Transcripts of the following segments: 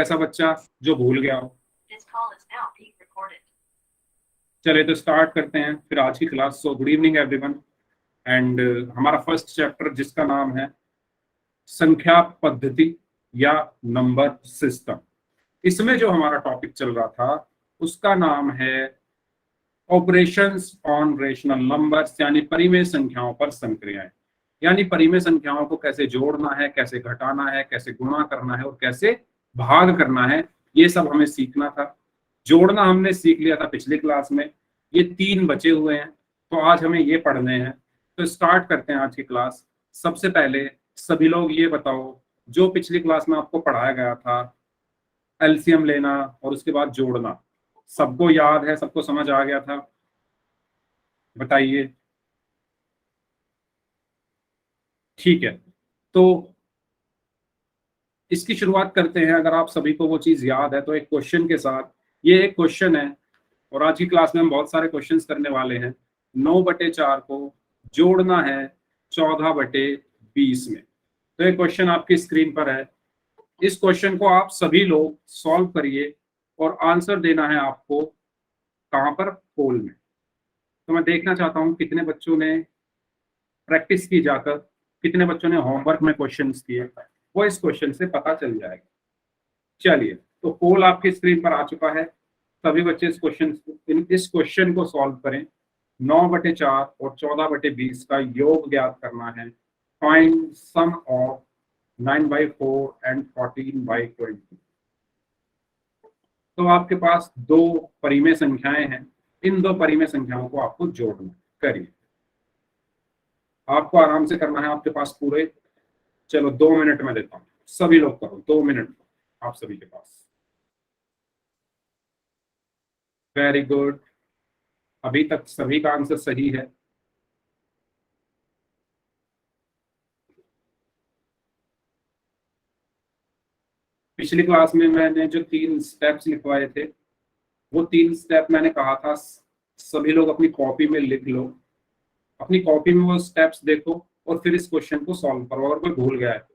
ऐसा बच्चा जो भूल गया हो। चलिए तो स्टार्ट करते हैं फिर आज की class. So good evening everyone and हमारा फर्स्ट चैप्टर जिसका नाम है संख्या पद्धति या नंबर सिस्टम। इसमें जो हमारा टॉपिक चल रहा था उसका नाम है ऑपरेशंस ऑन रेशनल नंबर्स, यानी परिमेय संख्याओं पर संक्रियाएं। यानी परिमेय संख्याओं को कैसे जोड़ना है, कैसे घटाना है, कैसे गुणा करना है और कैसे भाग करना है, ये सब हमें सीखना था। जोड़ना हमने सीख लिया था पिछली क्लास में, ये 3 बचे हुए हैं तो आज हमें ये पढ़ने हैं। तो स्टार्ट करते हैं आज की क्लास। सबसे पहले सभी लोग ये बताओ, जो पिछली क्लास में आपको पढ़ाया गया था एलसीएम लेना और उसके बाद जोड़ना, सबको याद है, सबको समझ आ गया था? बताइए। ठीक है, तो इसकी शुरुआत करते हैं। अगर आप सभी को वो चीज याद है तो एक क्वेश्चन के साथ। ये एक क्वेश्चन है और आज की क्लास में हम बहुत सारे क्वेश्चंस करने वाले हैं। 9/4 को जोड़ना है 14/20 में। तो ये क्वेश्चन आपकी स्क्रीन पर है। इस क्वेश्चन को आप सभी लोग सॉल्व करिए और आंसर देना है आपको कहाँ पर? पोल में। तो मैं देखना चाहता हूँ कितने बच्चों ने प्रैक्टिस की जाकर, कितने बच्चों ने होमवर्क में क्वेश्चंस किए, वो इस क्वेश्चन से पता चल जाएगा। चलिए, तो पोल आपकी स्क्रीन पर आ चुका है। सभी बच्चे इस क्वेश्चन को सॉल्व करें। 9/4 और 14/20 का योग ज्ञात करना है। Find sum of 9/4 and 14/20। तो आपके पास 2 परिमेय संख्याएं हैं। इन 2 परिमेय संख्याओं को आपको जोड़ना। करिए, आपको आराम से करना है, आपके पास पूरे, चलो 2 मिनट में देता हूँ। सभी लोग करो, 2 मिनट आप सभी के पास। वेरी गुड, अभी तक सभी का आंसर सही है। पिछली क्लास में मैंने जो 3 स्टेप्स लिखवाए थे, वो 3 स्टेप मैंने कहा था सभी लोग अपनी कॉपी में लिख लो। अपनी कॉपी में वो स्टेप्स देखो और फिर इस क्वेश्चन को सॉल्व करो। अगर कोई भूल गया है,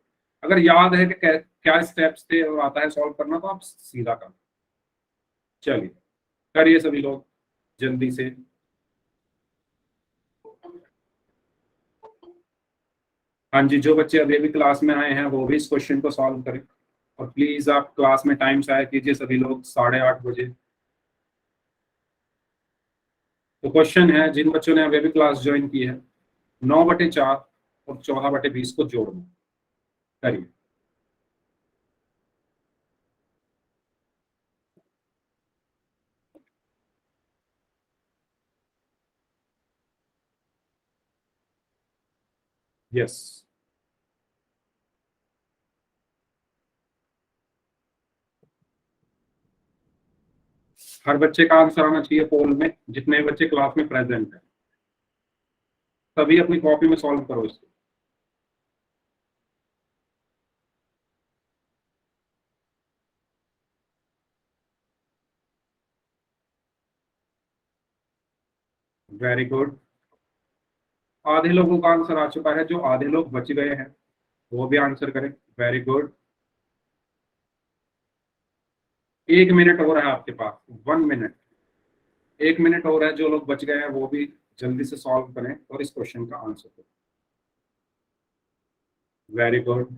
अगर याद है कि क्या स्टेप्स थे और आता है सॉल्व करना, तो आप सीधा करो। चलिए करिए सभी लोग जल्दी से। हाँ जी, जो बच्चे अभी अभी क्लास में आए हैं वो भी इस क्वेश्चन को सॉल्व करें। और प्लीज आप क्लास में टाइम से आया कीजिए सभी लोग, 8:30 बजे। तो क्वेश्चन है, जिन बच्चों ने अभी अभी क्लास ज्वाइन की है, 9/4 और 14/20 को जोड़ना। करिए। यस, हर बच्चे का आंसर आना चाहिए पोल में, जितने बच्चे क्लास में प्रेजेंट है। तभी अपनी कॉपी में सॉल्व करो इसको। वेरी गुड, आधे लोगों का आंसर आ चुका है। जो आधे लोग बच गए हैं वो भी आंसर करें। वेरी गुड, 1 मिनट और है आपके पास, 1 मिनट। 1 मिनट और है, जो लोग बच गए हैं वो भी जल्दी से सॉल्व करें और इस क्वेश्चन का आंसर करें। वेरी गुड,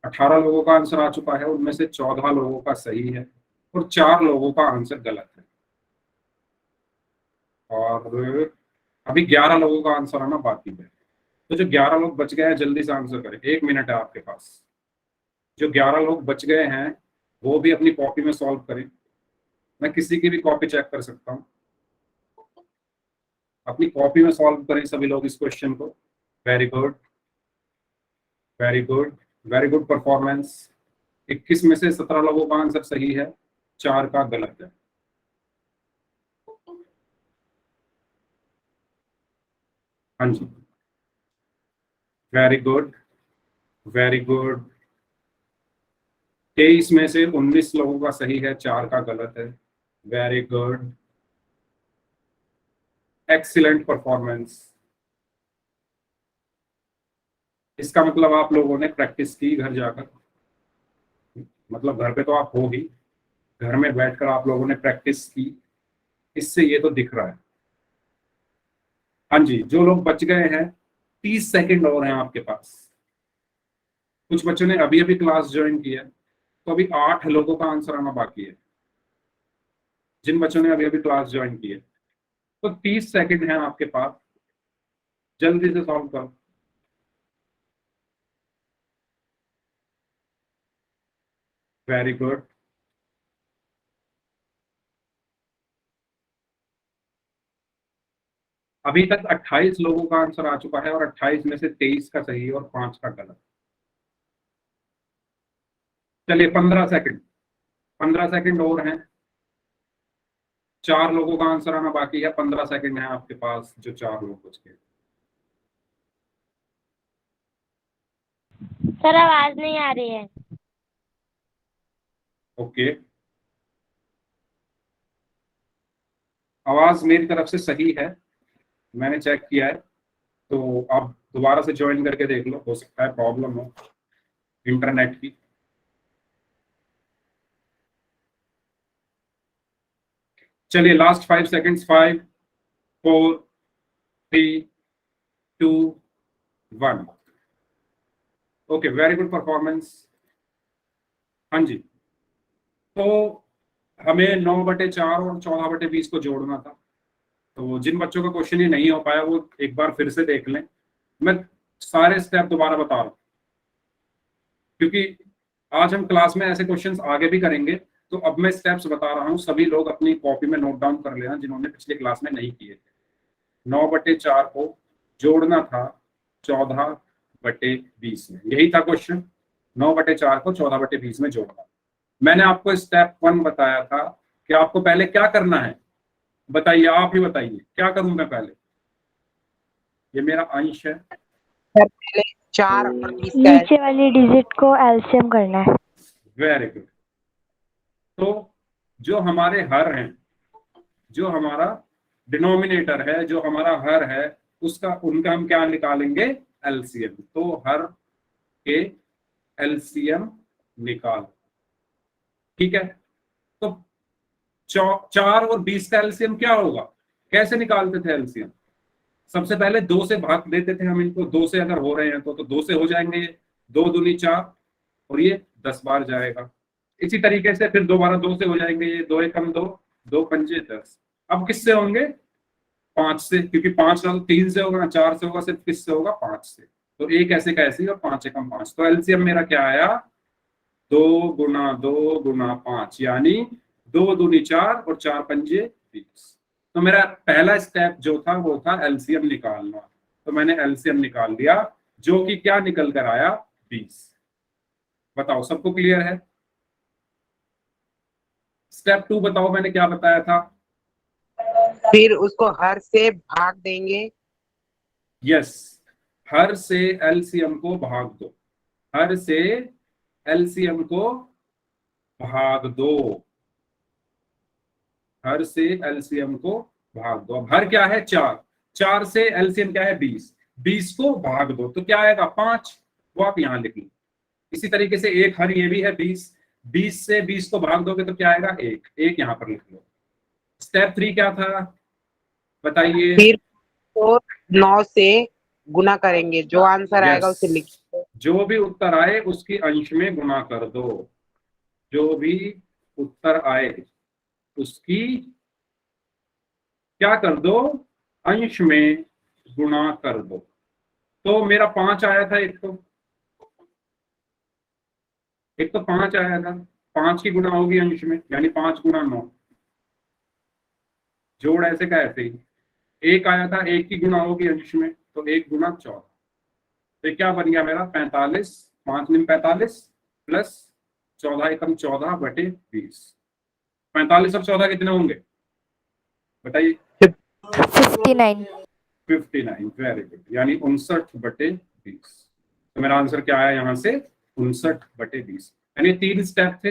18 लोगों का आंसर आ चुका है, उनमें से 14 लोगों का सही है और 4 लोगों का आंसर गलत है। और अभी 11 लोगों का आंसर आना बाकी है। तो जो 11 लोग बच गए हैं जल्दी से आंसर करें, 1 मिनट है आपके पास। जो 11 लोग बच गए हैं वो भी अपनी कॉपी में सॉल्व करें। मैं किसी की भी कॉपी चेक कर सकता हूँ। अपनी कॉपी में सॉल्व करें सभी लोग इस क्वेश्चन को। Very good, very good, very good performance. 21 में से 17 लोगों का आंसर सही है, 4 का गलत है। हाँ जी, वेरी गुड, वेरी गुड। 23 में से 19 लोगों का सही है, 4 का गलत है। Very good, excellent performance. इसका मतलब आप लोगों ने प्रैक्टिस की घर जाकर। मतलब घर पे तो आप हो ही, घर में बैठकर आप लोगों ने प्रैक्टिस की, इससे ये तो दिख रहा है। हाँ जी, जो लोग बच गए हैं 30 सेकंड और हैं आपके पास। कुछ बच्चों ने अभी अभी क्लास ज्वाइन की है, तो अभी 8 लोगों का आंसर आना बाकी है, जिन बच्चों ने अभी अभी क्लास ज्वाइन की है। तो 30 सेकंड है आपके पास, जल्दी से सॉल्व करो। Very good. अभी तक 28 लोगों का आंसर आ चुका है और 28 में से 23 का सही और 5 का गलत। चलिए 15 सेकंड, 15 सेकंड और हैं। 4 लोगों का आंसर आना बाकी है, 15 सेकंड है आपके पास, जो 4 लोग बच गए। सर आवाज नहीं आ रही है। ओके, आवाज मेरी तरफ से सही है, मैंने चेक किया है। तो आप दोबारा से ज्वाइन करके देख लो, हो सकता है प्रॉब्लम हो इंटरनेट की। चलिए last 5 seconds, 5, 4, 3, 2, 1। Okay, very good performance. हाँ जी, तो हमें 9/4 और 14/20 को जोड़ना था। तो जिन बच्चों का क्वेश्चन ये नहीं हो पाया वो एक बार फिर से देख लें। मैं सारे स्टेप दोबारा बता रहा हूँ, क्योंकि आज हम क्लास में ऐसे क्वेश्चंस आगे भी करेंगे। तो अब मैं स्टेप्स बता रहा हूँ, सभी लोग अपनी कॉपी में नोट डाउन कर लेना जिन्होंने पिछले क्लास में नहीं किए थे। 9/4 को जोड़ना था 14/20 में, यही था क्वेश्चन। 9/4 को 14/20 में जोड़ना। मैंने आपको स्टेप 1 बताया था कि आपको पहले क्या करना है। बताइए, आप ही बताइए, क्या करूं मैं पहले? ये मेरा अंश है। सर पहले 4 और 20 का नीचे वाली डिजिट को एलसीएम करना है। Very good. तो जो हमारे हर हैं, जो हमारा डिनोमिनेटर है, जो हमारा हर है, उसका उनका हम क्या निकालेंगे? एलसीएम। तो हर के एलसीएम निकाल। ठीक है, तो 4 और 20 का एलसीएम क्या होगा? कैसे निकालते थे एलसीएम? सबसे पहले 2 से भाग देते थे हम इनको। 2 से अगर हो रहे हैं तो 2 से हो जाएंगे ये। 2 दूनी 4 और ये 10 बार जाएगा। इसी तरीके से फिर दोबारा 2 से हो जाएंगे ये। 2 एकम 2, 2 पंजे 10। अब किससे होंगे? 5 से, क्योंकि 5 का तो 3 से होगा ना, 4 से होगा, सिर्फ किससे होगा? 5 से। तो एक ऐसे का ऐसे ही और 5 एकम 5। तो एलसीएम मेरा क्या आया? 2 × 2 × 5, यानी 2 दूनी 4 और 4 पंजे 20। तो मेरा पहला स्टेप जो था वो था एलसीएम निकालना। तो मैंने एलसीएम निकाल लिया, जो कि क्या निकल कर आया? 20। बताओ, सबको क्लियर है? स्टेप 2 बताओ, मैंने क्या बताया था? फिर उसको हर से भाग देंगे। यस, हर से एलसीएम को भाग दो। हर से एलसीएम को भाग दो। हर से एलसीएम को भाग दो। अब हर क्या है? 4। 4 से एलसीएम क्या है? 20। 20 को भाग दो तो क्या आएगा? 5। वो आप यहां लिख लो। इसी तरीके से एक हर ये भी है 20। 20 से 20 को भाग दोगे तो क्या आएगा? 1। 1 यहां पर लिख लो। स्टेप 3 क्या था? बताइए। फिर तो 9 से गुना करेंगे, जो आंसर आएगा उसे यस, लिखिए। जो भी उत्तर आए उसकी अंश में गुणा कर दो। जो भी उत्तर आए उसकी क्या कर दो? अंश में गुणा कर दो। तो मेरा 5 आया था, एक तो 5 आया था। 5 की गुणा होगी अंश में, यानी 5 × 9। जोड़ ऐसे का ऐसे ही। 1 आया था, 1 की गुणा होगी अंश में, तो 1 × 14। तो क्या बन गया मेरा? 45। 5 × 45 प्लस 14 एकम 14/20। 45 और 14 कितने होंगे? बताइए। 59। 59, वेरी गुड, यानी 59/20। तो मेरा आंसर क्या आया यहाँ से? 59/20। यानी 3 स्टेप थे,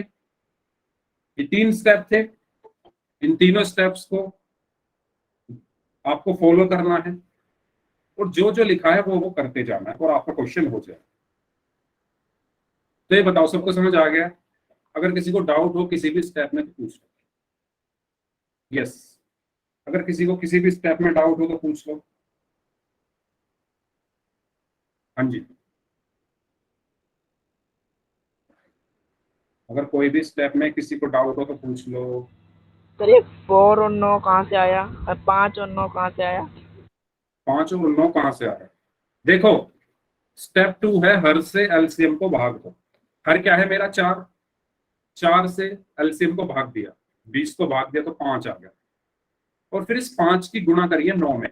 ये 3 स्टेप थे। इन तीनों स्टेप्स को आपको फॉलो करना है और जो जो लिखा है वो करते जाना है और आपका क्वेश्चन हो जाए। तो ये बताओ, सबको समझ आ गया? अगर किसी को डाउट हो किसी भी स्टेप में तो पूछ लो। यस, अगर किसी को किसी भी स्टेप में डाउट हो तो पूछ लो। हाँ जी, अगर कोई भी स्टेप में किसी को डाउट हो तो पूछ लो। सर ये 4 और 9 कहाँ से आया और 5 और 9 कहाँ से आया? 5 और 9 कहाँ से आ रहा है? देखो, स्टेप 2 है हर से एलसीएम को भाग दो। हर क्या है मेरा? 4। 4 से एलसीएम को भाग दिया, 20 को भाग दिया तो 5 आ गया। और फिर इस 5 की गुणा करिए 9 में,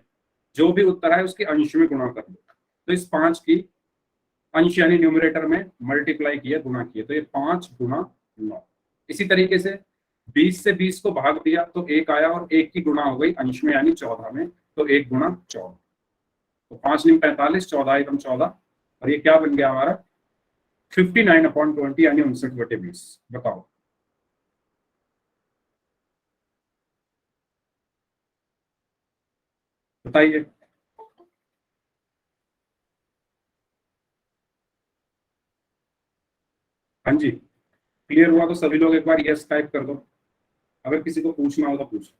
जो भी उत्तर है उसके अंश में गुणा कर दो। तो इस 5 की अंश यानी न्यूमरेटर में मल्टीप्लाई किया, गुणा किया, तो ये 5 गुणा 9। इसी तरीके से 20 से 20 को भाग दिया तो 1 आया, और 1 की गुणा हो गई अंश में यानी 14 में, तो 1 गुणा 14। तो 5 × 45, 14 × 14, और ये क्या बन गया हमारा? 59/20 यानी 59/20। बताओ, बताइए। हाँ जी, क्लियर हुआ तो सभी लोग एक बार यस टाइप कर दो। अगर किसी को पूछना हो तो पूछ।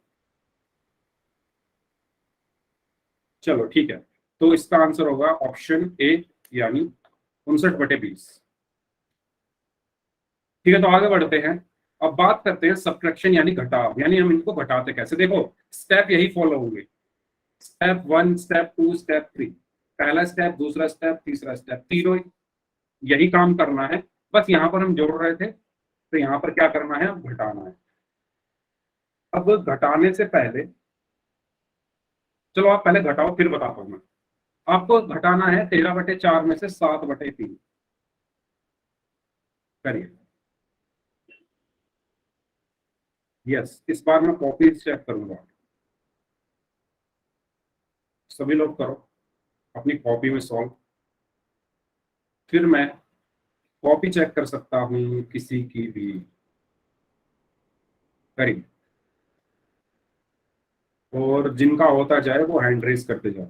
चलो ठीक है, तो इसका आंसर होगा ऑप्शन ए यानी 59/20। ठीक है, तो आगे बढ़ते हैं। अब बात करते हैं सब्ट्रैक्शन यानी घटाव, यानी हम इनको घटाते कैसे। देखो, स्टेप यही फॉलो होंगे, स्टेप 1, स्टेप 2, स्टेप 3। पहला स्टेप, दूसरा स्टेप, तीसरा स्टेप, तीनों यही काम करना है। बस यहाँ पर हम जोड़ रहे थे, तो यहाँ पर क्या करना है? अब घटाना है। अब घटाने से पहले, चलो आप पहले घटाओ फिर बताता हूँ मैं। आपको घटाना है 13/4 में से 7/3। करिए। यस, इस बार मैं कॉपी चेक करूंगा, सभी लोग करो अपनी कॉपी में सॉल्व। फिर मैं कॉपी चेक कर सकता हूँ किसी की भी। करिए, और जिनका होता जाए वो हैंड रेज करते जाओ।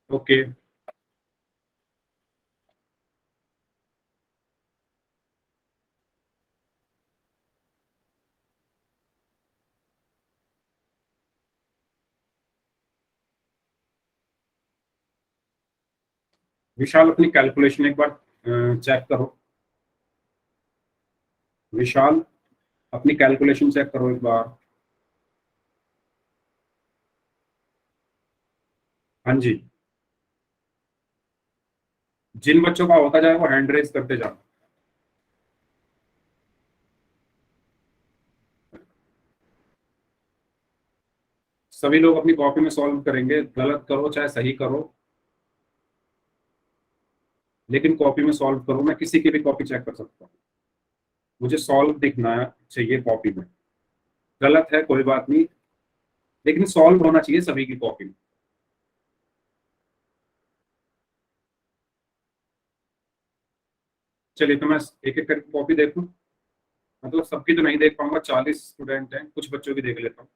ओके, विशाल अपनी कैलकुलेशन एक बार चेक करो। विशाल अपनी कैलकुलेशन चेक करो एक बार। हाँ जी, जिन बच्चों का होता जाए वो हैंड रेज करते जाओ। सभी लोग अपनी कॉपी में सॉल्व करेंगे, गलत करो चाहे सही करो, लेकिन कॉपी में सॉल्व करो। मैं किसी की भी कॉपी चेक कर सकता हूँ, मुझे सॉल्व दिखना चाहिए कॉपी में। गलत है कोई बात नहीं, लेकिन सॉल्व होना चाहिए सभी की कॉपी में। चलिए, तो मैं एक एक करके कॉपी देखूं। मतलब सबकी तो नहीं देख पाऊंगा, 40 स्टूडेंट हैं, कुछ बच्चों की देख लेता हूँ।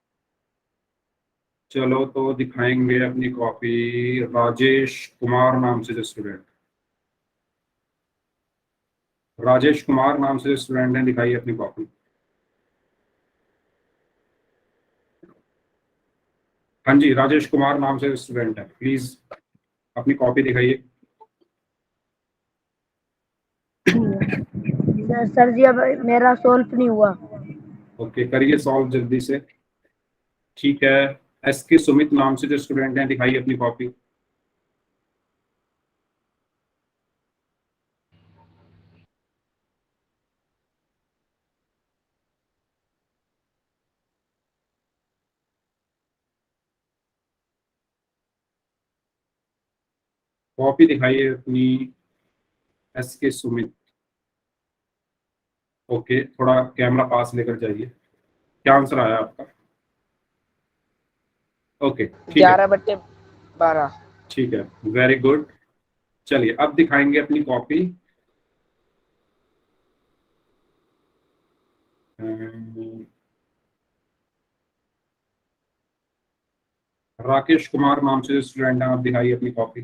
चलो, तो दिखाएंगे अपनी कॉपी। राजेश कुमार नाम से जो स्टूडेंट, राजेश कुमार नाम से जो स्टूडेंट है, दिखाइए अपनी कॉपी। हाँ जी, राजेश कुमार नाम से स्टूडेंट है, प्लीज अपनी कॉपी दिखाइए। सर जी अब मेरा सॉल्व नहीं हुआ। ओके, करिए सॉल्व जल्दी से। ठीक है, एस के सुमित नाम से जो स्टूडेंट हैं, दिखाइए अपनी कॉपी। कॉपी दिखाइए अपनी, एस के सुमित। ओके, थोड़ा कैमरा पास लेकर जाइए। क्या आंसर आया आपका? ओके, ठीक है, 11/12। ठीक है, वेरी गुड। चलिए, अब दिखाएंगे अपनी कॉपी। राकेश कुमार नाम से जो स्टूडेंट है, आप दिखाइए अपनी कॉपी।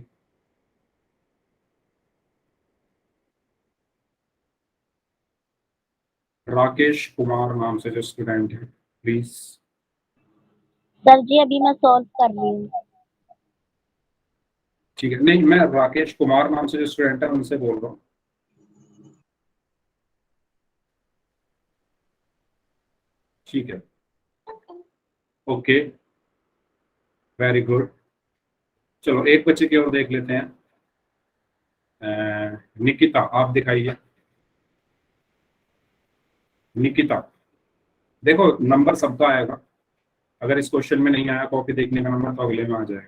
राकेश कुमार नाम से जो स्टूडेंट है, प्लीज। सर जी अभी मैं सॉल्व कर रही हूँ। ठीक है, नहीं मैं राकेश कुमार नाम से जो स्टूडेंट है उनसे बोल रहा हूँ। ठीक है, ओके, वेरी गुड। चलो एक बच्चे की ओर देख लेते हैं। निकिता, आप दिखाइए। निकिता, देखो नंबर सबका आएगा। अगर इस क्वेश्चन में नहीं आया कॉपी देखने का नंबर तो अगले में आ जाएगा,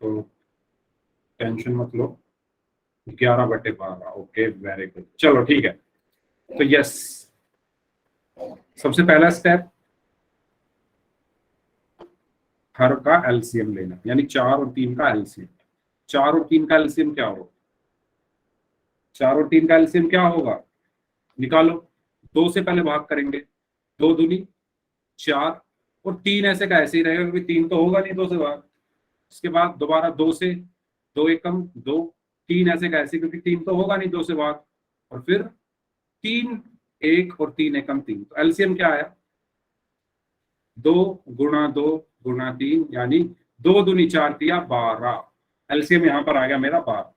तो टेंशन मत लो। 11/12, ओके वेरी गुड। चलो ठीक है, तो यस, सबसे पहला स्टेप हर का एलसीएम लेना, यानी 4 और 3 का एलसीएम। 4 और 3 का एलसीएम क्या होगा? 4 और 3 का एलसीएम क्या होगा? निकालो। 2 से पहले भाग करेंगे, 2 दूनी 4, और 3 ऐसे का ऐसे ही रहेगा क्योंकि 3 तो होगा नहीं 2 से भाग। इसके बाद दोबारा 2 से, 2 एकम 2, 3 ऐसे का ऐसे क्योंकि 3 तो होगा नहीं 2 से भाग, और फिर 3 1 और 3 एकम 3। तो एलसीएम क्या आया? 2 गुणा 2 गुणा 3, यानी 2 दूनी 4 दिया 12। एलसीएम यहां पर आ गया मेरा 12।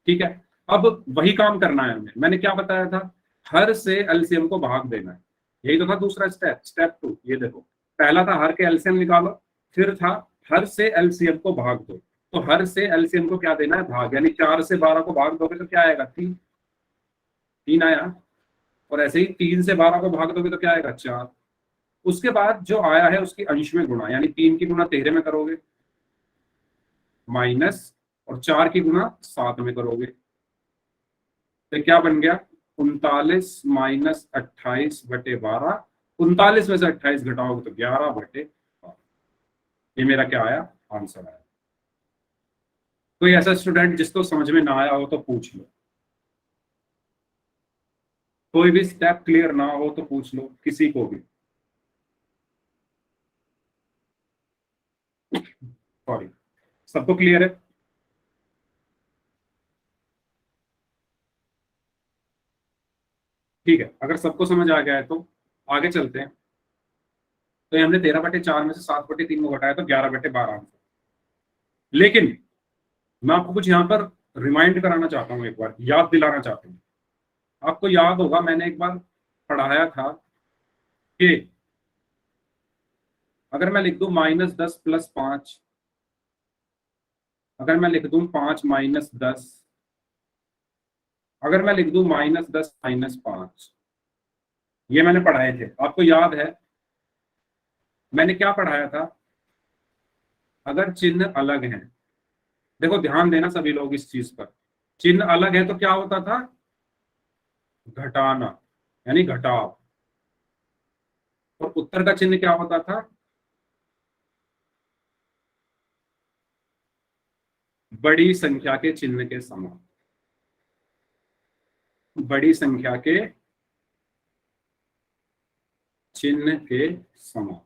ठीक है, अब वही काम करना है हमें। मैंने क्या बताया था? हर से एलसीएम को भाग देना है, यही तो था दूसरा स्टेप, स्टेप 2। ये देखो, पहला था हर के एलसीएम निकालो, फिर था हर से एलसीएम को भाग दो। तो हर से एलसीएम को क्या देना है? भाग, यानी 4 से 12 को भाग दोगे तो क्या आएगा? 3। 3 आया, और ऐसे ही 3 से 12 को भाग दोगे तो क्या आएगा? 4। उसके बाद जो आया है उसकी अंश में गुणा, यानी 3 की गुणा 13 में करोगे, माइनस, और 4 की गुणा 7 में करोगे, तो क्या बन गया? 39 माइनस 28/12। 39 में से 28 घटाओगे तो 11/12। ये मेरा क्या आया? आंसर आया। कोई ऐसा स्टूडेंट जिसको समझ में ना आया हो तो पूछ लो, कोई भी स्टेप क्लियर ना हो तो पूछ लो, किसी को भी। सॉरी, सबको क्लियर है? ठीक है, अगर सबको समझ आ गया है तो आगे चलते हैं। तो ये हमने 13/4 में से 7/3 को घटाया तो 11/12 आंसर। लेकिन मैं आपको कुछ यहाँ पर रिमाइंड कराना चाहता हूँ, एक बार याद दिलाना चाहता हूँ। आपको याद होगा मैंने एक बार पढ़ाया था कि अगर मैं लिख दूं -10 + 5, अगर मैं लिख दूं 5 - 10, अगर मैं लिख दूं -10 - 5, ये मैंने पढ़ाए थे, आपको याद है मैंने क्या पढ़ाया था? अगर चिन्ह अलग हैं, देखो ध्यान देना सभी लोग इस चीज पर, चिन्ह अलग है तो क्या होता था? घटाना, यानी घटाव। और उत्तर का चिन्ह क्या होता था? बड़ी संख्या के चिन्ह के समान, बड़ी संख्या के चिन्ह के समान।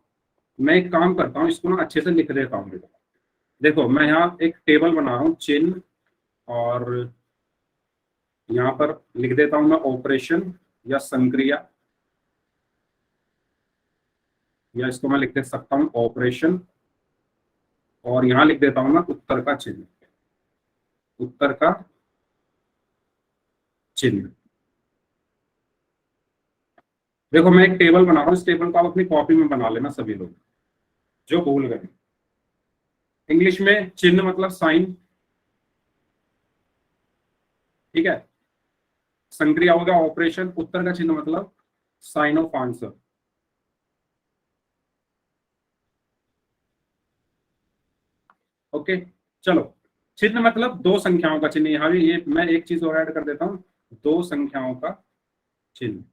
मैं एक काम करता हूं, इसको ना अच्छे से लिख देता हूं। देखो मैं यहाँ एक टेबल बना रहा हूं, चिन्ह, और यहाँ पर लिख देता हूं मैं ऑपरेशन या संक्रिया, या इसको मैं लिख दे सकता हूं ऑपरेशन, और यहाँ लिख देता हूं मैं उत्तर का चिन्ह, उत्तर का चिन्ह। देखो मैं एक टेबल बना रहा हूँ, इस टेबल को आप अपनी कॉपी में बना लेना सभी लोग जो भूल गए। इंग्लिश में चिन्ह मतलब साइन, ठीक है। संक्रिया होगा ऑपरेशन, उत्तर का चिन्ह मतलब साइन ऑफ आंसर। ओके, चलो, चिन्ह मतलब दो संख्याओं का चिन्ह। यहाँ भी ये मैं एक चीज और ऐड कर देता हूं, दो संख्याओं का चिन्ह,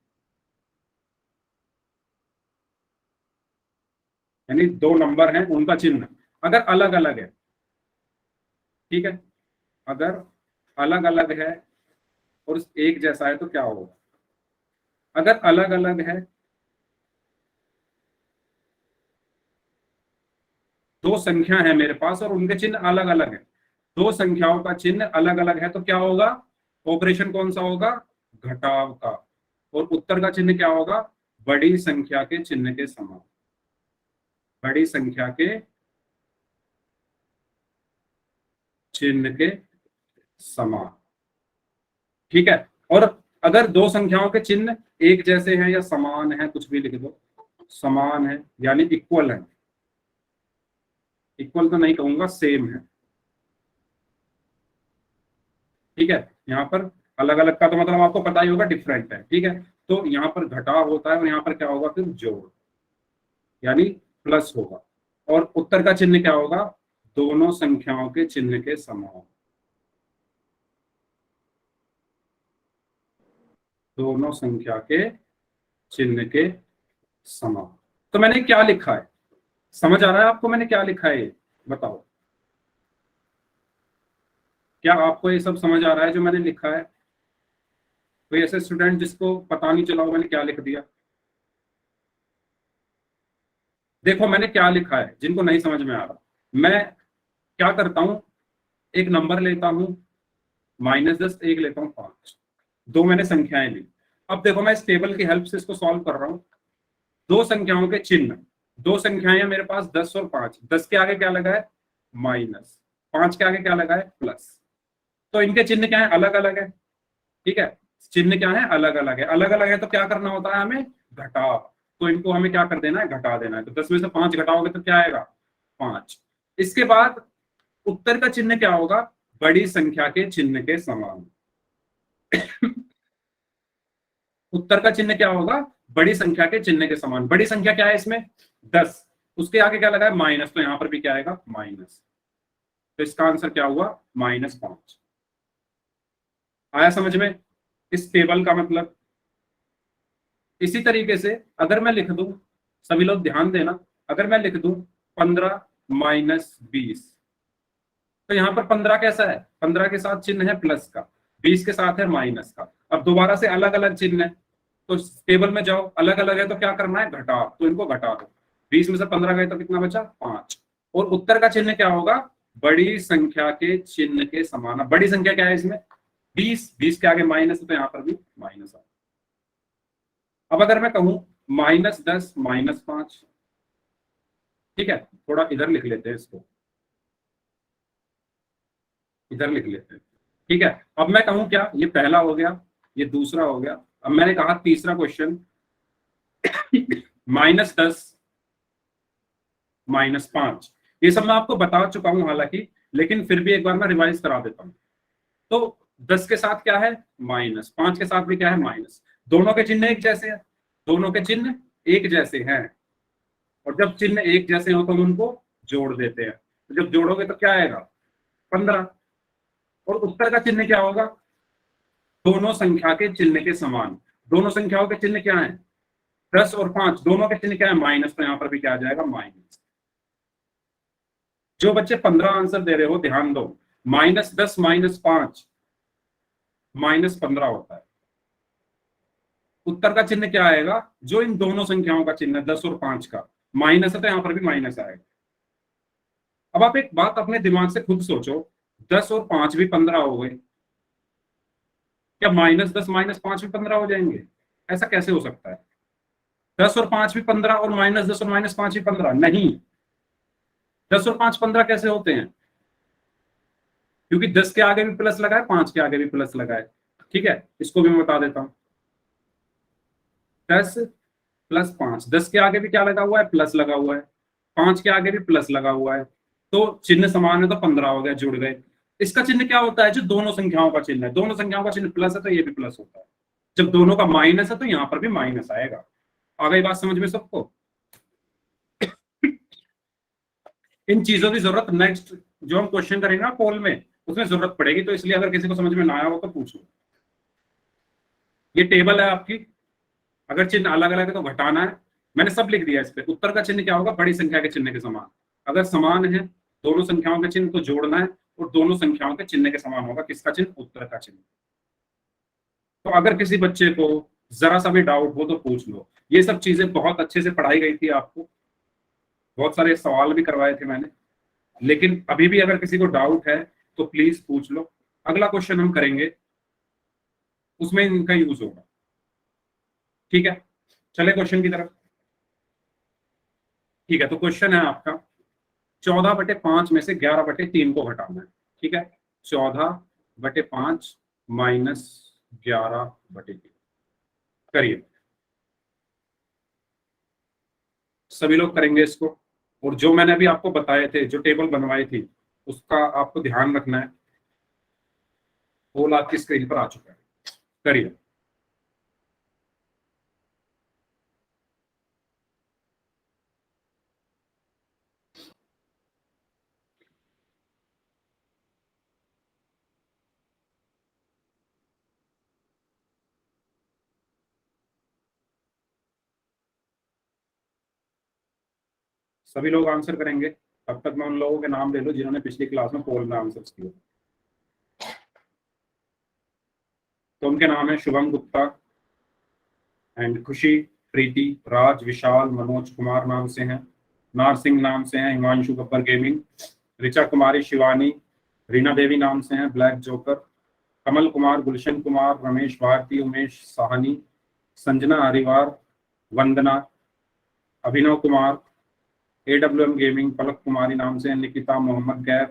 यानी दो नंबर हैं उनका चिन्ह अगर अलग अलग है, ठीक है, अगर अलग अलग है और एक जैसा है तो क्या होगा। अगर अलग अलग है, दो संख्या है मेरे पास और उनके चिन्ह अलग अलग है, दो संख्याओं का चिन्ह अलग अलग है, तो क्या होगा, ऑपरेशन कौन सा होगा, घटाव का, और उत्तर का चिन्ह क्या होगा, बड़ी संख्या के चिन्ह के समान, बड़ी संख्या के चिन्ह के समान। ठीक है। और अगर दो संख्याओं के चिन्ह एक जैसे हैं या समान है, कुछ भी लिख दो, समान है यानी इक्वल है, इक्वल तो नहीं कहूंगा, सेम है। ठीक है। यहाँ पर अलग अलग का तो मतलब आपको पता ही होगा, डिफरेंट है। ठीक है। तो यहाँ पर घटाव होता है और यहाँ पर क्या होगा, फिर जोड़ यानी प्लस होगा। और उत्तर का चिन्ह क्या होगा, दोनों संख्याओं के चिन्ह के समान, दोनों संख्या के चिन्ह के समान। तो मैंने क्या लिखा है, समझ आ रहा है आपको मैंने क्या लिखा है, ये बताओ, क्या आपको ये सब समझ आ रहा है जो मैंने लिखा है। कोई ऐसे स्टूडेंट जिसको पता नहीं चला हो मैंने क्या लिख दिया। देखो मैंने क्या लिखा है, जिनको नहीं समझ में आ रहा, मैं क्या करता हूं, एक नंबर लेता हूं -10, एक लेता हूं 5, दो मैंने संख्याएं ली। अब देखो मैं इस टेबल की हेल्प से इसको सॉल्व कर रहा हूं। दो संख्याओं के चिन्ह, दो संख्याएं मेरे पास 10 और 5, 10 के आगे क्या लगा है, माइनस, 5 के आगे क्या लगा है, प्लस। तो इनके चिन्ह क्या है, अलग अलग है। ठीक है, चिन्ह क्या है, अलग अलग है। अलग अलग है तो क्या करना होता है हमें, घटाव। तो इनको हमें क्या कर देना है, घटा देना है। तो 10 में से 5 घटाओगे तो क्या आएगा, 5। इसके बाद उत्तर का चिन्ह क्या होगा, बड़ी संख्या के चिन्ह के समान। उत्तर का चिन्ह क्या होगा, बड़ी संख्या के चिन्ह के समान। बड़ी संख्या क्या है इसमें, 10, उसके आगे क्या लगा है, माइनस, तो यहां पर भी क्या आएगा, माइनस। तो इसका आंसर क्या हुआ, -5। आया समझ में इस टेबल का मतलब। इसी तरीके से अगर मैं लिख दूं, सभी लोग ध्यान देना, अगर मैं लिख दूं 15 - 20, तो यहां पर 15 कैसा है, 15 के साथ चिन्ह है प्लस का, 20 के साथ है माइनस का। अब दोबारा से अलग अलग चिन्ह है, तो टेबल में जाओ, अलग अलग है तो क्या करना है, घटाव, तो इनको घटा दो। 20 में से 15 गए तो कितना बचा, 5। और उत्तर का चिन्ह क्या होगा, बड़ी संख्या के चिन्ह के समान। बड़ी संख्या क्या है इसमें, 20, 20 के आगे माइनस है तो यहाँ पर भी माइनस आ। अब अगर मैं कहूं -10 - 5, ठीक है, थोड़ा इधर लिख लेते हैं इसको, इधर लिख लेते हैं। ठीक है, अब मैं कहूं क्या, ये पहला हो गया, ये दूसरा हो गया। अब मैंने कहा तीसरा क्वेश्चन, -10 - 5, ये सब मैं आपको बता चुका हूं हालांकि, लेकिन फिर भी एक बार मैं रिवाइज करा देता हूं। तो 10 के साथ क्या है, माइनस, 5 के साथ भी क्या है, माइनस। दोनों के चिन्ह एक जैसे हैं, दोनों के चिन्ह एक जैसे हैं, और जब चिन्ह एक जैसे हो तो हम उनको जोड़ देते हैं। तो जब जोड़ोगे तो क्या आएगा, 15। और उत्तर का चिन्ह क्या होगा, दोनों संख्या के चिन्ह के समान। दोनों संख्याओं के चिन्ह क्या है, 10 और 5, दोनों के चिन्ह क्या है, माइनस, तो यहां पर भी क्या आ जाएगा, माइनस। जो बच्चे 15 आंसर दे रहे हो ध्यान दो, -10 - 5 -15 होता है। उत्तर का चिन्ह क्या आएगा, जो इन दोनों संख्याओं का चिन्ह है 10 और 5 का, माइनस है तो यहां पर भी माइनस आएगा। अब आप एक बात अपने दिमाग से खुद सोचो, 10 और 5 भी 15 हो गए, क्या -10 - 5 भी 15 हो जाएंगे, ऐसा कैसे हो सकता है। 10 और 5 भी 15 और -10 और -5 भी 15 नहीं, 10 और 5 15 कैसे होते हैं, क्योंकि 10 के आगे भी प्लस लगा है, 5 के आगे भी प्लस लगा है। ठीक है, इसको भी मैं बता देता हूं, 10 + 5, 10 के आगे भी क्या लगा हुआ है, प्लस लगा हुआ है, 5 के आगे भी प्लस लगा हुआ है, तो चिन्ह समान है तो 15 हो गया, जुड़ गए। इसका चिन्ह क्या होता है, जो दोनों संख्याओं का चिन्ह है, दोनों संख्याओं का चिन्ह प्लस है तो ये भी प्लस होता है। जब दोनों का माइनस है तो यहाँ पर भी माइनस आएगा। आ गई बात समझ में सबको। इन चीजों की जरूरत नेक्स्ट जो हम क्वेश्चन करेंगे ना पोल में, उसमें जरूरत पड़ेगी, तो इसलिए अगर किसी को समझ में ना आया हो तो पूछ लो। ये टेबल है आपकी, अगर चिन्ह अलग अलग है तो घटाना है, मैंने सब लिख दिया इस पे। उत्तर का चिन्ह क्या होगा, बड़ी संख्या के चिन्ह के समान। अगर समान है दोनों संख्याओं के चिन्ह तो जोड़ना है, और दोनों संख्याओं के चिन्ह के समान होगा किसका चिन्ह, उत्तर का चिन्ह। तो अगर किसी बच्चे को जरा सा भी डाउट हो तो पूछ लो। ये सब चीजें बहुत अच्छे से पढ़ाई गई थी आपको, बहुत सारे सवाल भी करवाए थे मैंने, लेकिन अभी भी अगर किसी को डाउट है तो प्लीज पूछ लो। अगला क्वेश्चन हम करेंगे, उसमें इनका यूज होगा। ठीक है, चले क्वेश्चन की तरफ। ठीक है, तो क्वेश्चन है आपका 14/5 में से 11/3 को घटाना है। ठीक है, 14/5 माइनस 11/3 करिए। सभी लोग करेंगे इसको, और जो मैंने अभी आपको बताए थे, जो टेबल बनवाई थी, उसका आपको ध्यान रखना है। होल आपकी स्क्रीन पर आ चुका है, करिए। सभी लोग आंसर करेंगे। तब तक मैं उन लोगों के नाम ले लूं जिन्होंने पिछली क्लास में पोल में आंसर किए। तो उनके नाम है शुभम गुप्ता एंड खुशी, प्रीति, राज, विशाल, मनोज कुमार नाम से हैं, नार सिंह नाम से हैं, हिमांशु गब्बर गेमिंग, ऋचा कुमारी, शिवानी, रीना देवी नाम से हैं, ब्लैक जोकर, कमल कुमार, गुलशन कुमार, रमेश भारती, उमेश साहनी, संजना हरिवार, वंदना, अभिनव कुमार, AWM गेमिंग, पलक कुमारी नाम से हैं, निकिता, मोहम्मद गैर,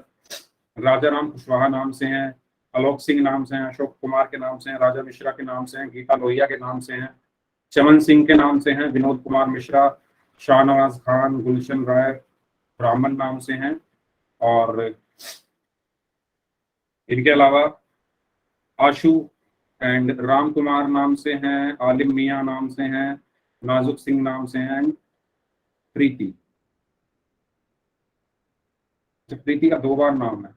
राजा राम कुशवाहा नाम से हैं, आलोक सिंह नाम से हैं, अशोक कुमार के नाम से हैं, राजा मिश्रा के नाम से हैं, गीता लोहिया के नाम से हैं, चमन सिंह के नाम से हैं, विनोद कुमार मिश्रा, शाहनवाज खान, गुलशन राय ब्राह्मण नाम से हैं, और इनके अलावा आशु एंड राम कुमार नाम से हैं, आलिम मियां नाम से हैं, नाजुक सिंह नाम से हैं, प्रीति। प्रीति का 2 बार नाम है।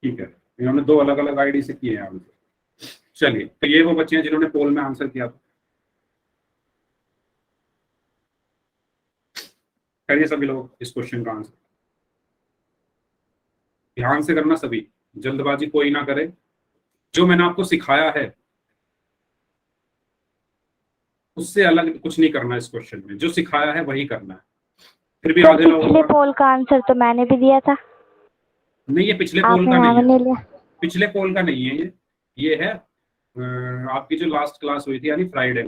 ठीक है, इन्होंने 2 अलग अलग आईडी से किए हैं आंसर। चलिए, तो ये वो बच्चे हैं जिन्होंने पोल में आंसर किया था। करिए सभी लोग इस क्वेश्चन का आंसर, ध्यान से करना सभी, जल्दबाजी कोई ना करे। जो मैंने आपको सिखाया है उससे अलग कुछ नहीं करना, इस क्वेश्चन में जो सिखाया है वही करना है। फिर भी आधे लोगों पिछले का पोल का आंसर तो मैंने भी दिया था, नहीं, ये पिछले पोल आपने का नहीं नाम है, नहीं लिया। पिछले पोल का नहीं है ये है आपकी जो लास्ट क्लास हुई थी, यानी फ्राइडे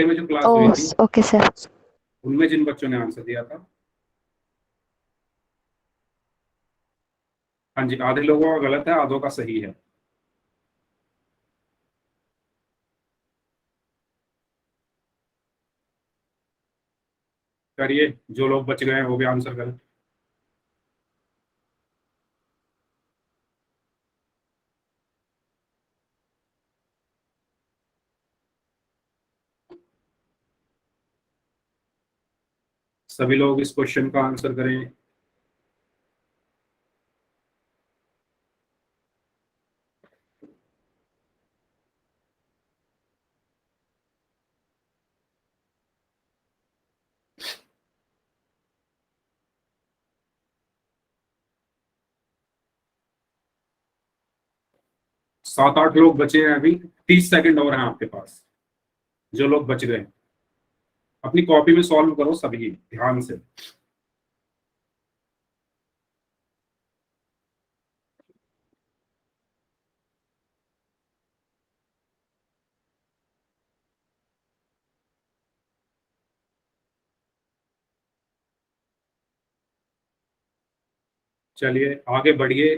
में जो क्लास हुई थी, ओके सर। उनमें जिन बच्चों ने आंसर दिया था। हाँ जी, आधे लोगों का गलत है, आधों का सही है। करिए, जो लोग बच गए हैं वो भी आंसर करें। सभी लोग इस क्वेश्चन का आंसर करें। सात आठ लोग बचे हैं अभी, 30 सेकंड और हैं आपके पास। जो लोग बच गए अपनी कॉपी में सॉल्व करो सभी ध्यान से। चलिए आगे बढ़िए,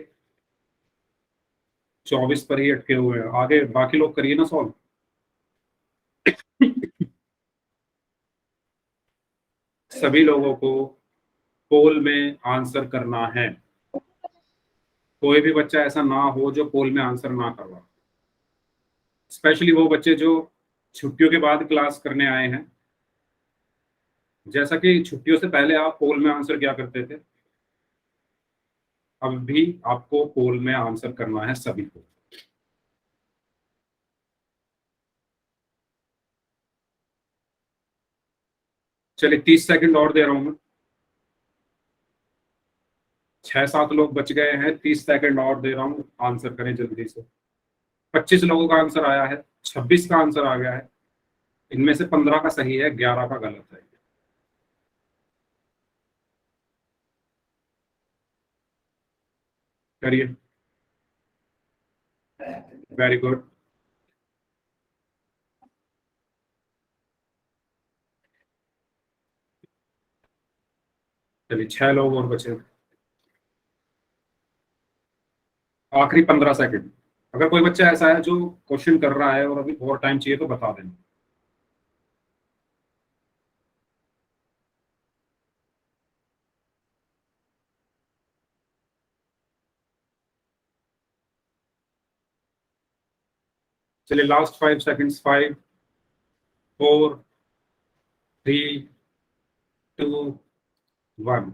24 पर ही अटके हुए हैं, आगे बाकी लोग करिए ना सॉल्व। सभी लोगों को पोल में आंसर करना है, कोई भी बच्चा ऐसा ना हो जो पोल में आंसर ना करवा। स्पेशली वो बच्चे जो छुट्टियों के बाद क्लास करने आए हैं। जैसा कि छुट्टियों से पहले आप पोल में आंसर किया करते थे, अब भी आपको पोल में आंसर करना है सभी को। चलिए 30 सेकंड और दे रहा हूं मैं। 6-7 लोग बच गए हैं, 30 सेकंड और दे रहा हूँ, आंसर करें जल्दी से। 25 लोगों का आंसर आया है, 26 का आंसर आ गया है। इनमें से 15 का सही है, 11 का गलत है। करिए, वेरी गुड। चलिए 6 लोग और बचे, आखिरी 15 सेकंड। अगर कोई बच्चा ऐसा है जो क्वेश्चन कर रहा है और अभी और टाइम चाहिए तो बता देना। चलिए लास्ट 5 सेकंड्स, 5 4 3 2 1।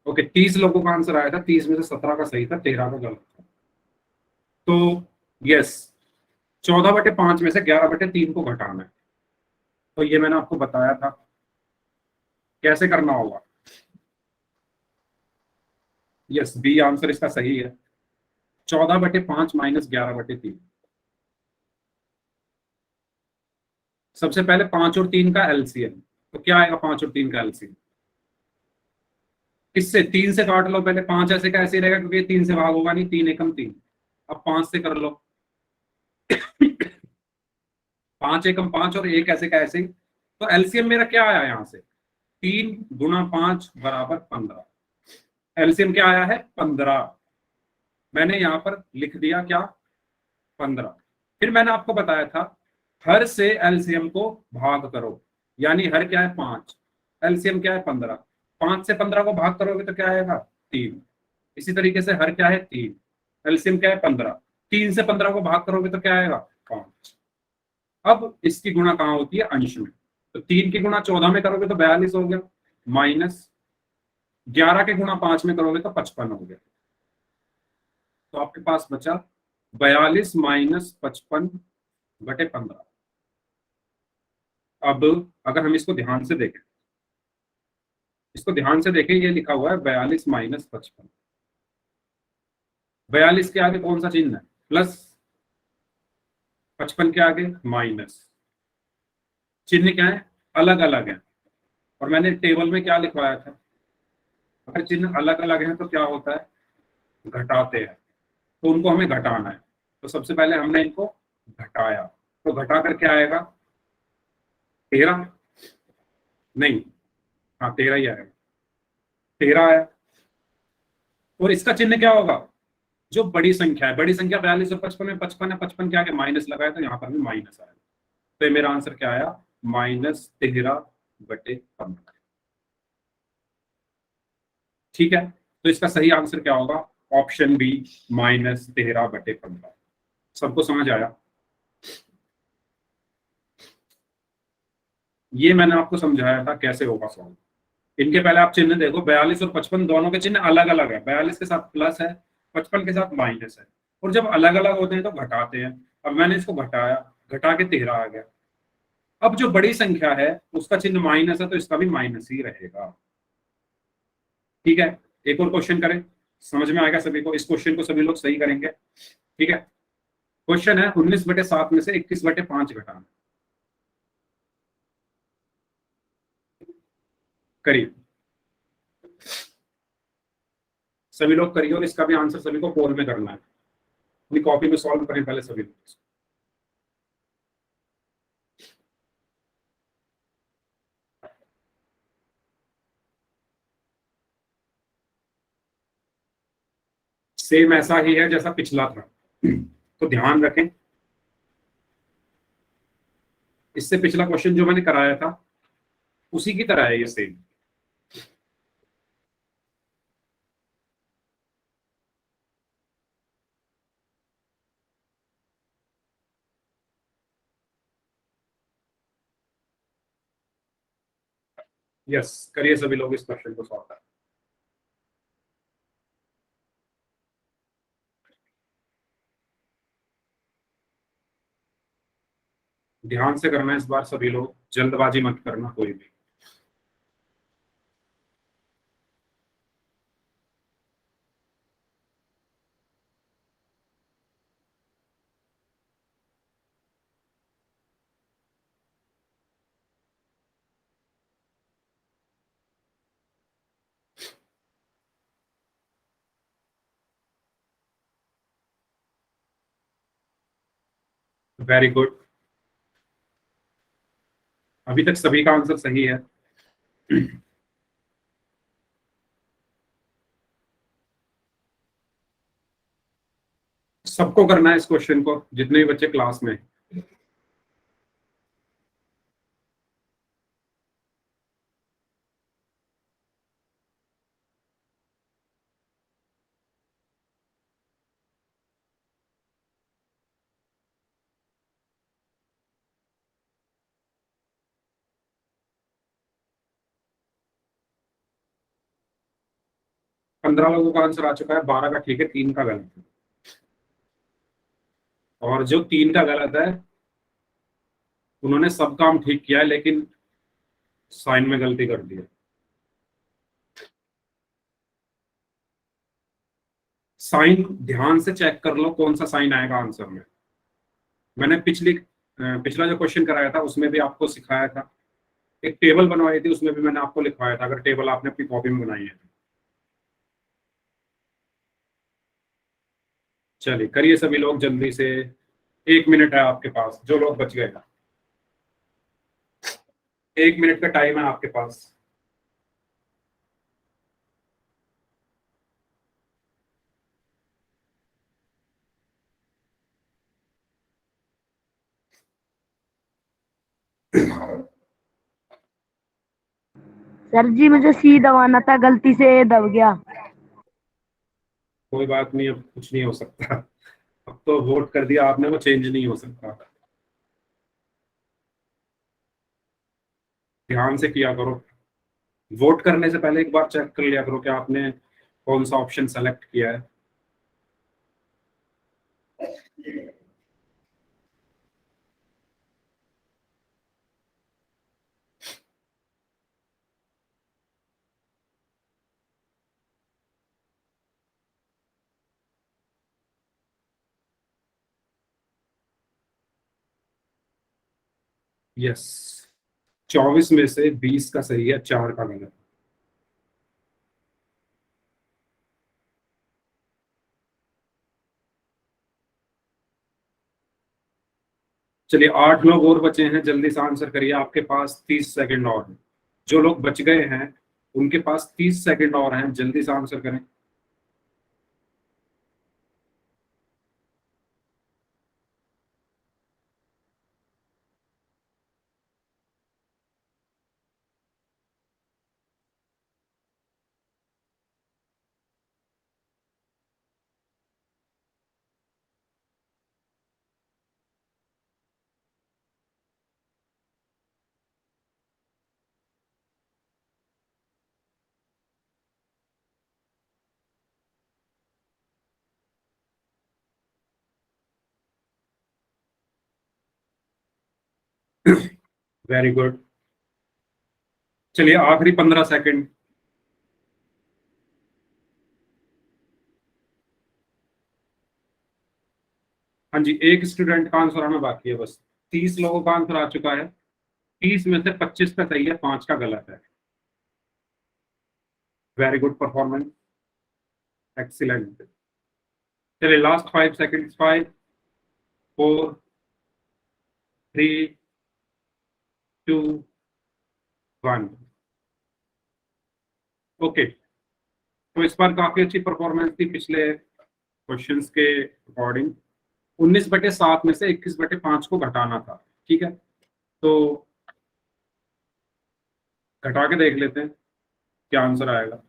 ओके, 30 लोगों का आंसर आया था, 30 में से 17 का सही था, 13 का गलत था। तो यस, 14/5 में से 11/3 को घटाना है। तो ये मैंने आपको बताया था कैसे करना होगा। यस, बी आंसर इसका सही है, 14/5 माइनस 11/3। सबसे पहले 5 और 3 का एलसीएम, तो क्या आएगा 5 और 3 का एलसीएम? किससे? 3 से काट लो पहले, 5 ऐसे का ऐसे ही रहेगा क्योंकि 3 से भाग होगा नहीं, 3 एकम 3। अब 5 से कर लो, 5 एकम 5 और 1 ऐसे का ऐसे ही। तो एलसीएम मेरा क्या आया यहाँ से? 3 गुना 5 बराबर 15। एलसीएम क्या आया है? 15। मैंने यहाँ पर लिख दिया क्या? 15। फिर मैंने आपको बताया था हर से एलसीएम को भाग करो, यानी हर क्या है? 5, एलसीएम क्या है? 15। 5 से 15 को भाग करोगे तो क्या आएगा? 3। इसी तरीके से हर क्या है? 3, एलसीएम क्या है? 15। 3 से 15 को भाग करोगे तो क्या आएगा? 5। अब इसकी गुणा कहाँ होती है? अंश में। तो 3 की गुणा 14 में करोगे तो 42 हो गया, माइनस 11 के गुणा 5 में करोगे तो 55 हो गया। तो आपके पास बचा 42 माइनस 55/15। अब अगर हम इसको ध्यान से देखें, इसको ध्यान से देखें, ये लिखा हुआ है 42 माइनस 55। 42 के आगे कौन सा चिन्ह है? प्लस। 55 के आगे माइनस। चिन्ह क्या है? अलग अलग है। और मैंने टेबल में क्या लिखवाया था? अगर चिन्ह अलग अलग है तो क्या होता है? घटाते हैं। तो उनको हमें घटाना है, तो सबसे पहले हमने इनको घटाया। तो घटा कर क्या आएगा? 13? नहीं, हाँ 13 ही आएगा, 13 आया। और इसका चिन्ह क्या होगा? जो बड़ी संख्या है, बड़ी संख्या 42 और 55 में 55 है, 55 के आगे माइनस लगाया तो यहाँ पर भी माइनस आया। तो ये मेरा आंसर क्या आया? -13/15। ठीक है, तो इसका सही आंसर क्या होगा? Option B, -13/15। सबको समझ आया? ये मैंने आपको समझाया था कैसे होगा सॉल्व। इनके पहले आप चिन्ह देखो, 42 और 55 दोनों के चिन्ह अलग अलग है। 42 के साथ प्लस है, 55 के साथ माइनस है। और जब अलग अलग होते हैं तो घटाते हैं। अब मैंने इसको घटाया, घटा के 13 आ गया। अब जो बड़ी संख्या है उसका चिन्ह माइनस है, तो इसका भी माइनस ही रहेगा। ठीक है, एक और क्वेश्चन करें, समझ में आएगा सभी को। इस क्वेश्चन को सभी लोग सही करेंगे। ठीक है, क्वेश्चन है 19/7 में से 21/5 घटाना। करिए, सभी लोग करिए, और इसका भी आंसर सभी को पोल में करना है। अपनी कॉपी में सॉल्व करें पहले सभी लोग। सेम ऐसा ही है जैसा पिछला था, तो ध्यान रखें। इससे पिछला क्वेश्चन जो मैंने कराया था उसी की तरह है ये सेम। यस, करिए सभी लोग इस क्वेश्चन को सॉल्व। ध्यान से करना है इस बार सभी लोग, जल्दबाजी मत करना कोई भी। वेरी गुड, अभी तक सभी का आंसर सही है। सबको करना है इस क्वेश्चन को, जितने भी बच्चे क्लास में हैं। पंद्रह लोगों का आंसर आ चुका है, 12 का ठीक है, 3 का गलत है। और जो 3 का गलत है उन्होंने सब काम ठीक किया है, लेकिन साइन में गलती कर दी है। साइन ध्यान से चेक कर लो कौन सा साइन आएगा आंसर में। मैंने पिछला जो क्वेश्चन कराया था उसमें भी आपको सिखाया था, एक टेबल बनवाई थी, उसमें भी मैंने आपको लिखवाया था, अगर टेबल आपने अपनी कॉपी में बनाई है। चलिए करिए सभी लोग जल्दी से, 1 मिनट है आपके पास, जो लोग बच गए। 1 मिनट का टाइम है आपके पास। सर जी मुझे सी दबाना था, गलती से ए दब गया। कोई बात नहीं, अब कुछ नहीं हो सकता, अब तो वोट कर दिया आपने, वो चेंज नहीं हो सकता। ध्यान से किया करो, वोट करने से पहले एक बार चेक कर लिया करो कि आपने कौन सा ऑप्शन सेलेक्ट किया है। यस, 24 में से 20 का सही है, 4 का गलत। चलिए 8 लोग और बचे हैं, जल्दी से आंसर करिए, आपके पास 30 सेकंड और हैं। जो लोग बच गए हैं उनके पास 30 सेकंड और हैं, जल्दी से आंसर करें। वेरी गुड, चलिए आखिरी 15 सेकंड। हाँ जी, एक स्टूडेंट का आंसर आना बाकी है बस। 30 लोगों का आंसर आ चुका है, 30 में से 25 का सही है, 5 का गलत है। Very good performance, excellent. चलिए लास्ट 5 सेकंड्स, 5 4 3 2 1। ओके, तो इस बार काफी अच्छी परफॉर्मेंस थी पिछले क्वेश्चंस के अकॉर्डिंग। 19/7 में से 21/5 को घटाना था, ठीक है, तो घटा के देख लेते हैं क्या आंसर आएगा।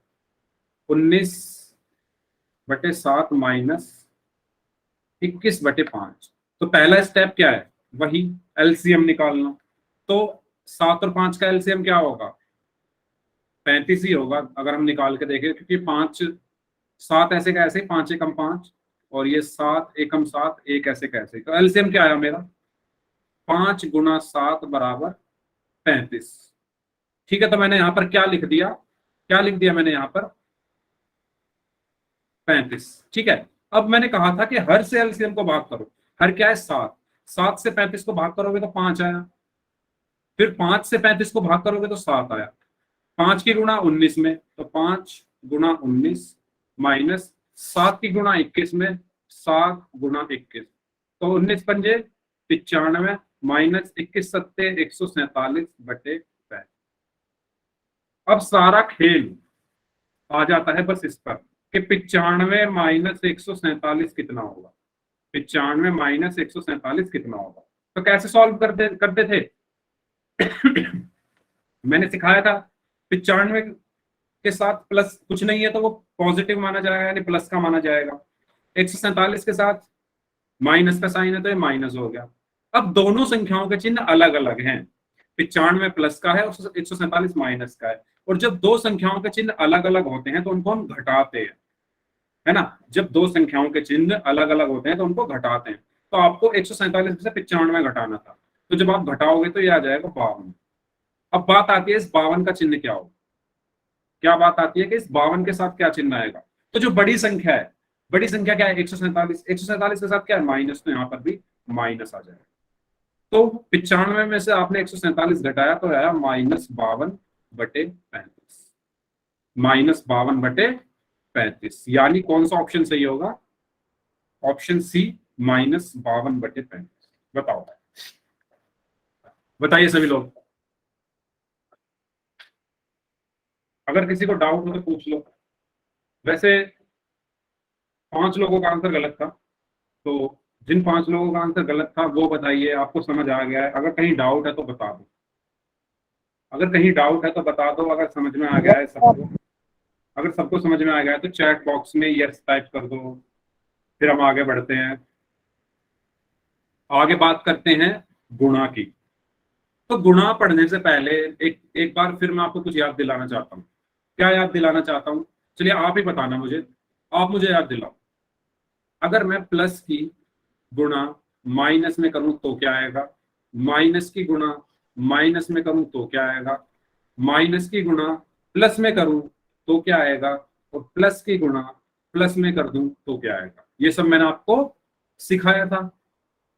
19/7 माइनस 21/5। तो पहला स्टेप क्या है, वही एलसीएम निकालना। तो 7 और 5 का एलसीएम क्या होगा, 35 ही होगा अगर हम निकाल के देखें, क्योंकि 5 7 ऐसे का ऐसे, 5 एकम 5, और ये 7 एकम 7, एक ऐसे का ऐसे। तो एलसीएम क्या आया मेरा, 5 × 7 बराबर 35। ठीक है, तो मैंने यहां पर क्या लिख दिया, मैंने यहां पर 35। ठीक है, अब मैंने कहा था कि हर से एलसीएम को भाग करो। हर क्या है, 7। 7 से 35 को भाग करोगे तो 5 आया, फिर 5 से 35 को भाग करोगे तो 7 आया। 5 की गुणा 19 में, तो 5 × 19 माइनस 7 की गुणा 21 में, 7 × 21, तो 19 पंजे 95 माइनस 21 सत्ते 147 बटे 65। अब सारा खेल आ जाता है बस इस पर कि 95 माइनस 147 कितना होगा। 95 माइनस 147 कितना होगा, तो कैसे सॉल्व करते थे मैंने सिखाया था 95 के साथ प्लस कुछ नहीं है तो वो पॉजिटिव माना जाएगा, यानी प्लस का माना जाएगा। 147 के साथ माइनस का साइन है तो ये माइनस हो गया। अब दोनों संख्याओं के चिन्ह अलग अलग हैं, 95 प्लस का है और 147 माइनस का है। और जब दो संख्याओं के चिन्ह अलग अलग होते हैं तो उनको हम घटाते हैं, है ना। जब दो संख्याओं के चिन्ह अलग अलग होते हैं तो उनको घटाते हैं। तो आपको 147 से 95 घटाना था, तो जब आप घटाओगे तो ये आ जाएगा 52। अब बात आती है इस 52 का चिन्ह क्या होगा। क्या बात आती है कि इस 52 के साथ क्या चिन्ह आएगा। तो जो बड़ी संख्या है, बड़ी संख्या क्या है 147, 147 के साथ क्या है माइनस, तो यहाँ पर भी माइनस आ जाएगा। तो 95 में से आपने 147 घटाया तो आया -52 बटे 35, -52 बटे 35, यानी कौन सा ऑप्शन सही होगा, ऑप्शन सी -52 बटे 35। बताओ, बताइए सभी लोग, अगर किसी को डाउट हो तो पूछ लो। वैसे 5 लोगों का आंसर गलत था, तो जिन 5 लोगों का आंसर गलत था वो बताइए आपको समझ आ गया है। अगर कहीं डाउट है तो बता दो, अगर कहीं डाउट है तो बता दो। अगर समझ में आ गया है सबको, अगर सबको समझ में आ गया है तो चैट बॉक्स में यस टाइप कर दो। फिर हम आगे बढ़ते हैं, आगे बात करते हैं गुणा की। तो गुणा पढ़ने से पहले एक बार फिर मैं आपको कुछ याद दिलाना चाहता हूँ। क्या याद दिलाना चाहता हूँ, चलिए आप ही बताना मुझे, आप मुझे याद दिलाओ। अगर मैं प्लस की गुणा माइनस में करूं तो क्या आएगा, माइनस की गुणा माइनस में करूं तो क्या आएगा, माइनस की गुणा प्लस में करूं तो क्या आएगा, और प्लस की गुणा प्लस में कर दूं तो क्या आएगा। ये सब मैंने आपको सिखाया था।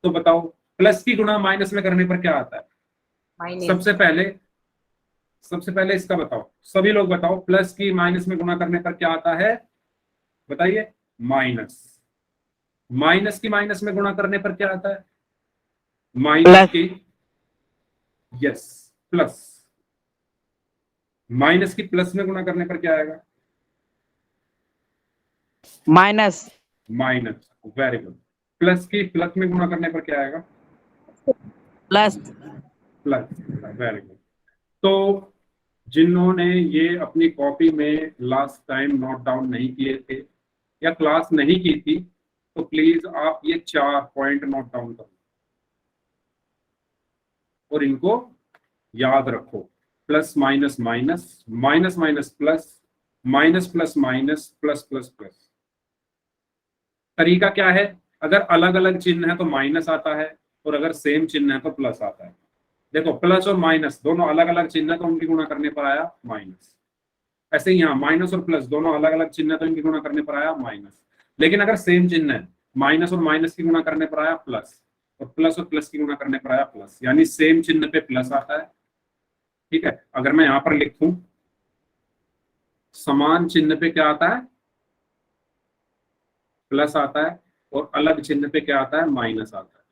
तो बताओ प्लस की गुणा माइनस में करने पर क्या आता है। सबसे पहले इसका बताओ, सभी लोग बताओ, प्लस की माइनस में गुणा करने पर क्या आता है, बताइए। माइनस। माइनस की माइनस में गुणा करने पर क्या आता है, माइनस की, यस प्लस। माइनस की प्लस में गुणा करने पर क्या आएगा, minus. Minus, very good. Plus की प्लस में गुणा करने पर क्या आएगा, प्लस। Plus, very good. तो जिन्होंने ये अपनी कॉपी में लास्ट टाइम नोट डाउन नहीं किए थे या क्लास नहीं की थी, तो प्लीज आप ये 4 पॉइंट नोट डाउन करो और इनको याद रखो। Plus minus minus, minus minus plus, minus plus minus, plus plus plus. तरीका क्या है, अगर अलग अलग चिन्ह है तो माइनस आता है, और अगर सेम चिन्ह है तो प्लस आता है। देखो प्लस और माइनस दोनों अलग अलग चिन्ह है तो उनकी गुणा करने पर आया माइनस। ऐसे ही यहाँ माइनस और प्लस दोनों अलग अलग चिन्ह है तो इनकी गुणा करने पर आया माइनस। लेकिन अगर सेम चिन्ह है, माइनस और माइनस की गुणा करने पर आया प्लस, और प्लस की गुणा करने पर आया प्लस, यानी सेम चिन्ह पे प्लस आता है। ठीक है, अगर मैं यहां पर लिखूं समान चिन्ह पे क्या आता है, प्लस आता है, और अलग चिन्ह पे क्या आता है, माइनस आता है।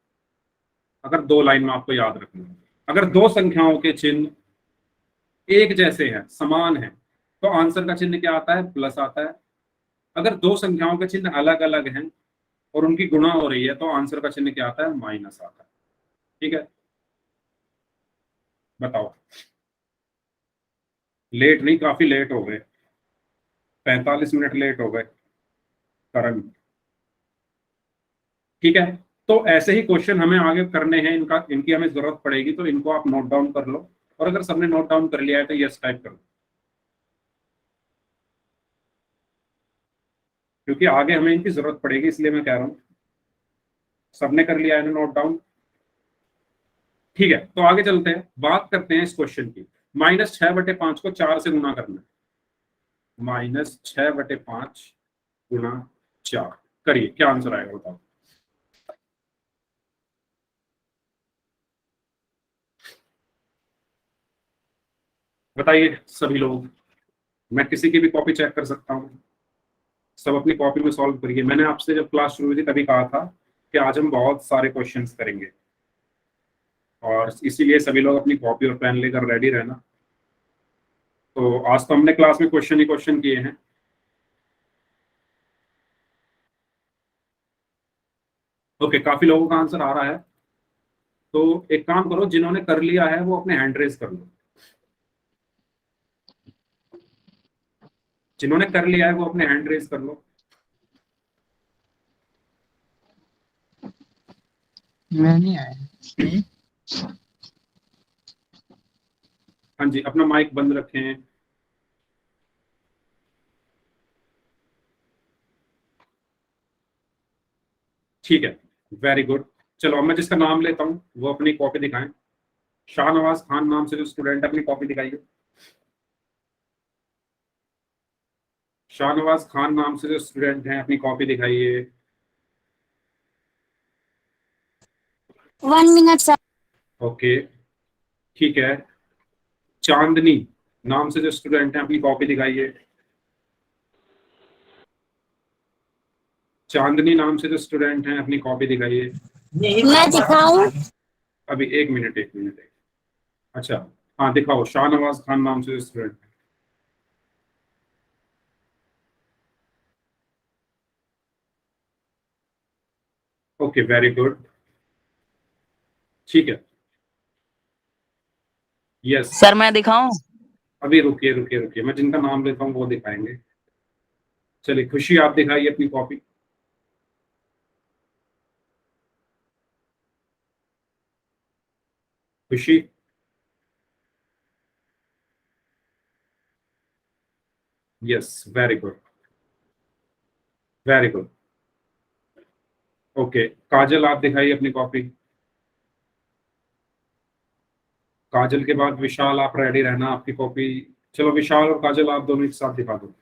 अगर 2 लाइन में आपको याद रखना है, अगर दो संख्याओं के चिन्ह एक जैसे हैं, समान हैं, तो आंसर का चिन्ह क्या आता है, प्लस आता है। अगर दो संख्याओं के चिन्ह अलग अलग हैं और उनकी गुणा हो रही है तो आंसर का चिन्ह क्या आता है, माइनस आता है। ठीक है, बताओ। लेट नहीं, काफी लेट हो गए, 45 मिनट लेट हो गए करण। ठीक है, तो ऐसे ही क्वेश्चन हमें आगे करने हैं, इनकी हमें जरूरत पड़ेगी, तो इनको आप नोट डाउन कर लो। और अगर सबने नोट डाउन कर लिया है तो यस टाइप कर लो, क्योंकि आगे हमें इनकी जरूरत पड़ेगी, इसलिए मैं कह रहा हूं। सबने कर लिया है ना नोट डाउन, ठीक है। तो आगे चलते हैं, बात करते हैं इस क्वेश्चन की। -6/5 को 4 से गुणा करना है। -6/5 गुणा 4 करिए, क्या आंसर आएगा बताओ। बताइए सभी लोग, मैं किसी की भी कॉपी चेक कर सकता हूँ, सब अपनी कॉपी में सॉल्व करिए। मैंने आपसे जब क्लास शुरू हुई थी तभी कहा था कि आज हम बहुत सारे क्वेश्चंस करेंगे, और इसीलिए सभी लोग अपनी कॉपी और पेन लेकर रेडी रहना। तो आज तो हमने क्लास में क्वेश्चन ही क्वेश्चन किए हैं। ओके, काफी लोगों का आंसर आ रहा है। तो एक काम करो, जिन्होंने कर लिया है वो अपने हैंड रेज कर लो। जिन्होंने कर लिया है वो अपने हैंड रेज कर लो। मैं नहीं आया। हाँ जी, अपना माइक बंद रखें। ठीक है, वेरी गुड। चलो अब मैं जिसका नाम लेता हूँ वो अपनी कॉपी दिखाएं। शाहनवाज खान नाम से जो स्टूडेंट, अपनी कॉपी दिखाइए। शाहनवाज खान नाम से जो स्टूडेंट हैं अपनी कॉपी दिखाइए। 1 minute sir. ओके, ठीक है। चांदनी नाम से जो स्टूडेंट हैं अपनी कॉपी दिखाइए। चांदनी नाम से जो स्टूडेंट हैं अपनी कॉपी दिखाइए। मैं दिखाऊं? अभी एक मिनट, एक मिनट। अच्छा, हाँ दिखाओ, शाहनवाज खान नाम से जो स्टूडेंट। ओके, वेरी गुड, ठीक है। यस, सर मैं दिखाऊं? अभी रुकिए रुकिए रुकिए, मैं जिनका नाम लेता हूँ वो दिखाएंगे। चलिए, खुशी आप दिखाइए अपनी copy. Khushi, yes, very good, very good. Okay, Kajal आप दिखाइए अपनी कॉपी। काजल के बाद विशाल, आप रेडी रहना, आपकी कॉपी। चलो विशाल और काजल आप दोनों एक साथ दिखा दो।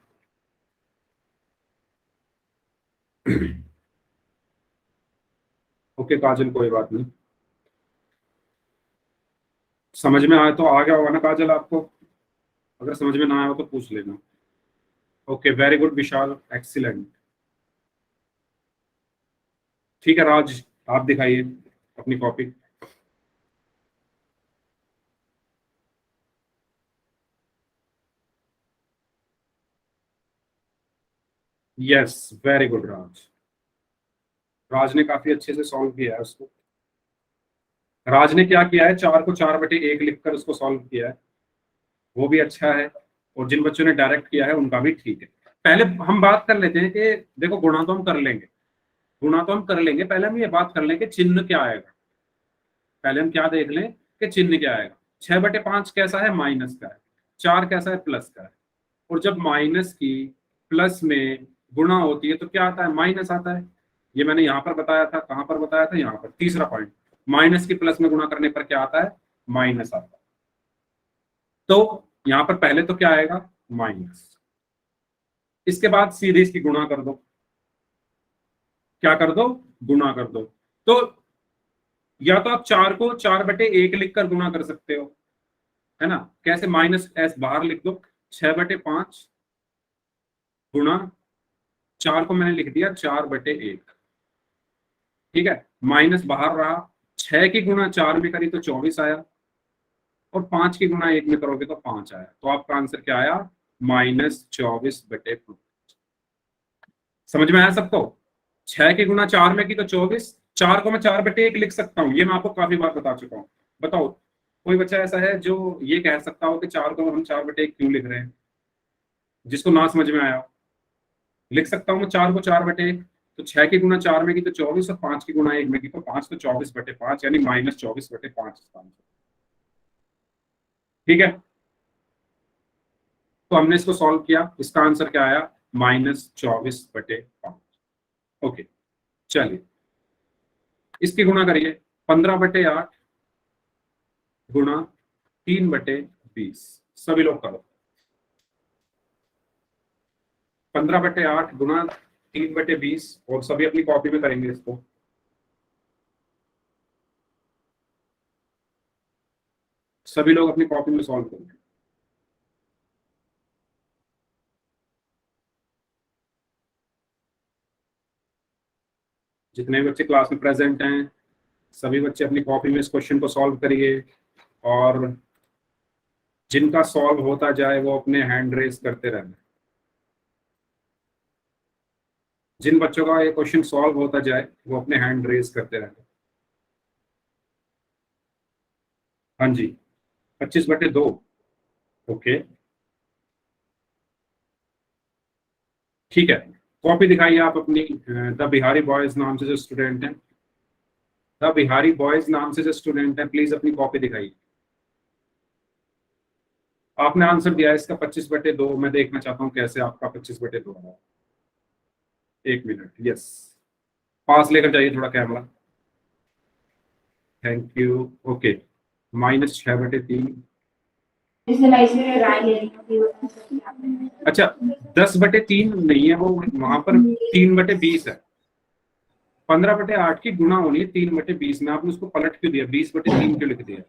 ओके काजल, कोई बात नहीं, समझ में आए तो आ गया होगा ना काजल आपको। अगर समझ में ना आया हो तो पूछ लेना। ओके, वेरी गुड विशाल, एक्सीलेंट। ठीक है राज, आप दिखाइए अपनी कॉपी। यस, वेरी गुड राज। राज ने काफी अच्छे से सॉल्व किया है उसको। राज ने क्या किया है, 4 को 4/1 लिखकर उसको सॉल्व किया है, वो भी अच्छा है। और जिन बच्चों ने डायरेक्ट किया है उनका भी ठीक है। पहले हम बात कर लेते हैं कि देखो, गुणा तो हम कर लेंगे, गुणा तो हम कर लेंगे, पहले हम ये बात कर लें कि चिन्ह क्या आएगा। पहले हम क्या देख लें कि चिन्ह क्या आएगा। 6/5 कैसा है, माइनस का है। 4 कैसा है, प्लस का है। और जब माइनस की प्लस में गुणा होती है तो क्या आता है, माइनस आता है। ये मैंने यहाँ पर बताया था, कहां पर बताया था, यहाँ पर, तीसरा पॉइंट। माइनस की प्लस में गुणा करने पर क्या आता है, माइनस आता है। तो यहाँ पर पहले तो क्या आएगा, माइनस। इसके बाद सीधे इसकी गुणा कर दो। क्या कर दो, गुणा कर दो। तो या तो आप 4 को 4/1 लिखकर गुणा कर सकते हो, है ना। कैसे, माइनस एस बाहर लिख दो, 6/5 गुणा 4 को मैंने लिख दिया 4/1। ठीक है, माइनस बाहर रहा। 6 की गुणा 4 में करी तो 24 आया, और 5 की गुणा 1 में करोगे तो 5 आया। तो आपका आंसर क्या आया, -24/5। समझ में आया सबको। 6 की गुणा 4 में की तो 24, 4 को मैं 4/1 लिख सकता हूँ, ये मैं आपको काफी बार बता चुका हूँ। बताओ, कोई बच्चा ऐसा है जो ये कह सकता हो कि 4 को हम 4/1 क्यों लिख रहे हैं, जिसको ना समझ में आया हो। लिख सकता हूँ मैं 4 को 4/1। तो 6 की गुणा 4 में की तो 24, और 5 की गुणा 1 में की तो 5, तो 24/5 यानी -24/5। ठीक है, तो हमने इसको सॉल्व किया, इसका आंसर क्या आया, -24/5। ओके, चलिए इसकी गुणा करिए। 15/8 गुणा 3/20। सभी लोग करो। 15/8 गुणा 3/20, और सभी अपनी कॉपी में करेंगे इसको। सभी लोग अपनी कॉपी में सॉल्व करेंगे। जितने बच्चे क्लास में प्रेजेंट हैं सभी बच्चे अपनी कॉपी में इस क्वेश्चन को सॉल्व करिए, और जिनका सॉल्व होता जाए वो अपने हैंड रेज करते रहना। जिन बच्चों का ये क्वेश्चन सॉल्व होता जाए वो अपने हैंड रेज करते रहना। हाँ जी, 25/2। ओके, ठीक है। कॉपी दिखाइए आप अपनी। द बिहारी बॉयज नाम से जो स्टूडेंट हैं, द बिहारी बॉयज नाम से जो स्टूडेंट हैं, प्लीज अपनी कॉपी दिखाइए। आपने आंसर दिया है इसका 25/2। मैं देखना चाहता हूँ कैसे आपका 25/2 रहा। 1 मिनट, यस। पास लेकर जाइए थोड़ा कैमरा। Thank you. ओके, -6/3। अच्छा, 10/3 नहीं है वो, वहां पर 3/20 है। 15/8 की गुणा होनी है 3/20 में। आपने उसको पलट क्यों दिया? 20/3 क्यों लिख दिया?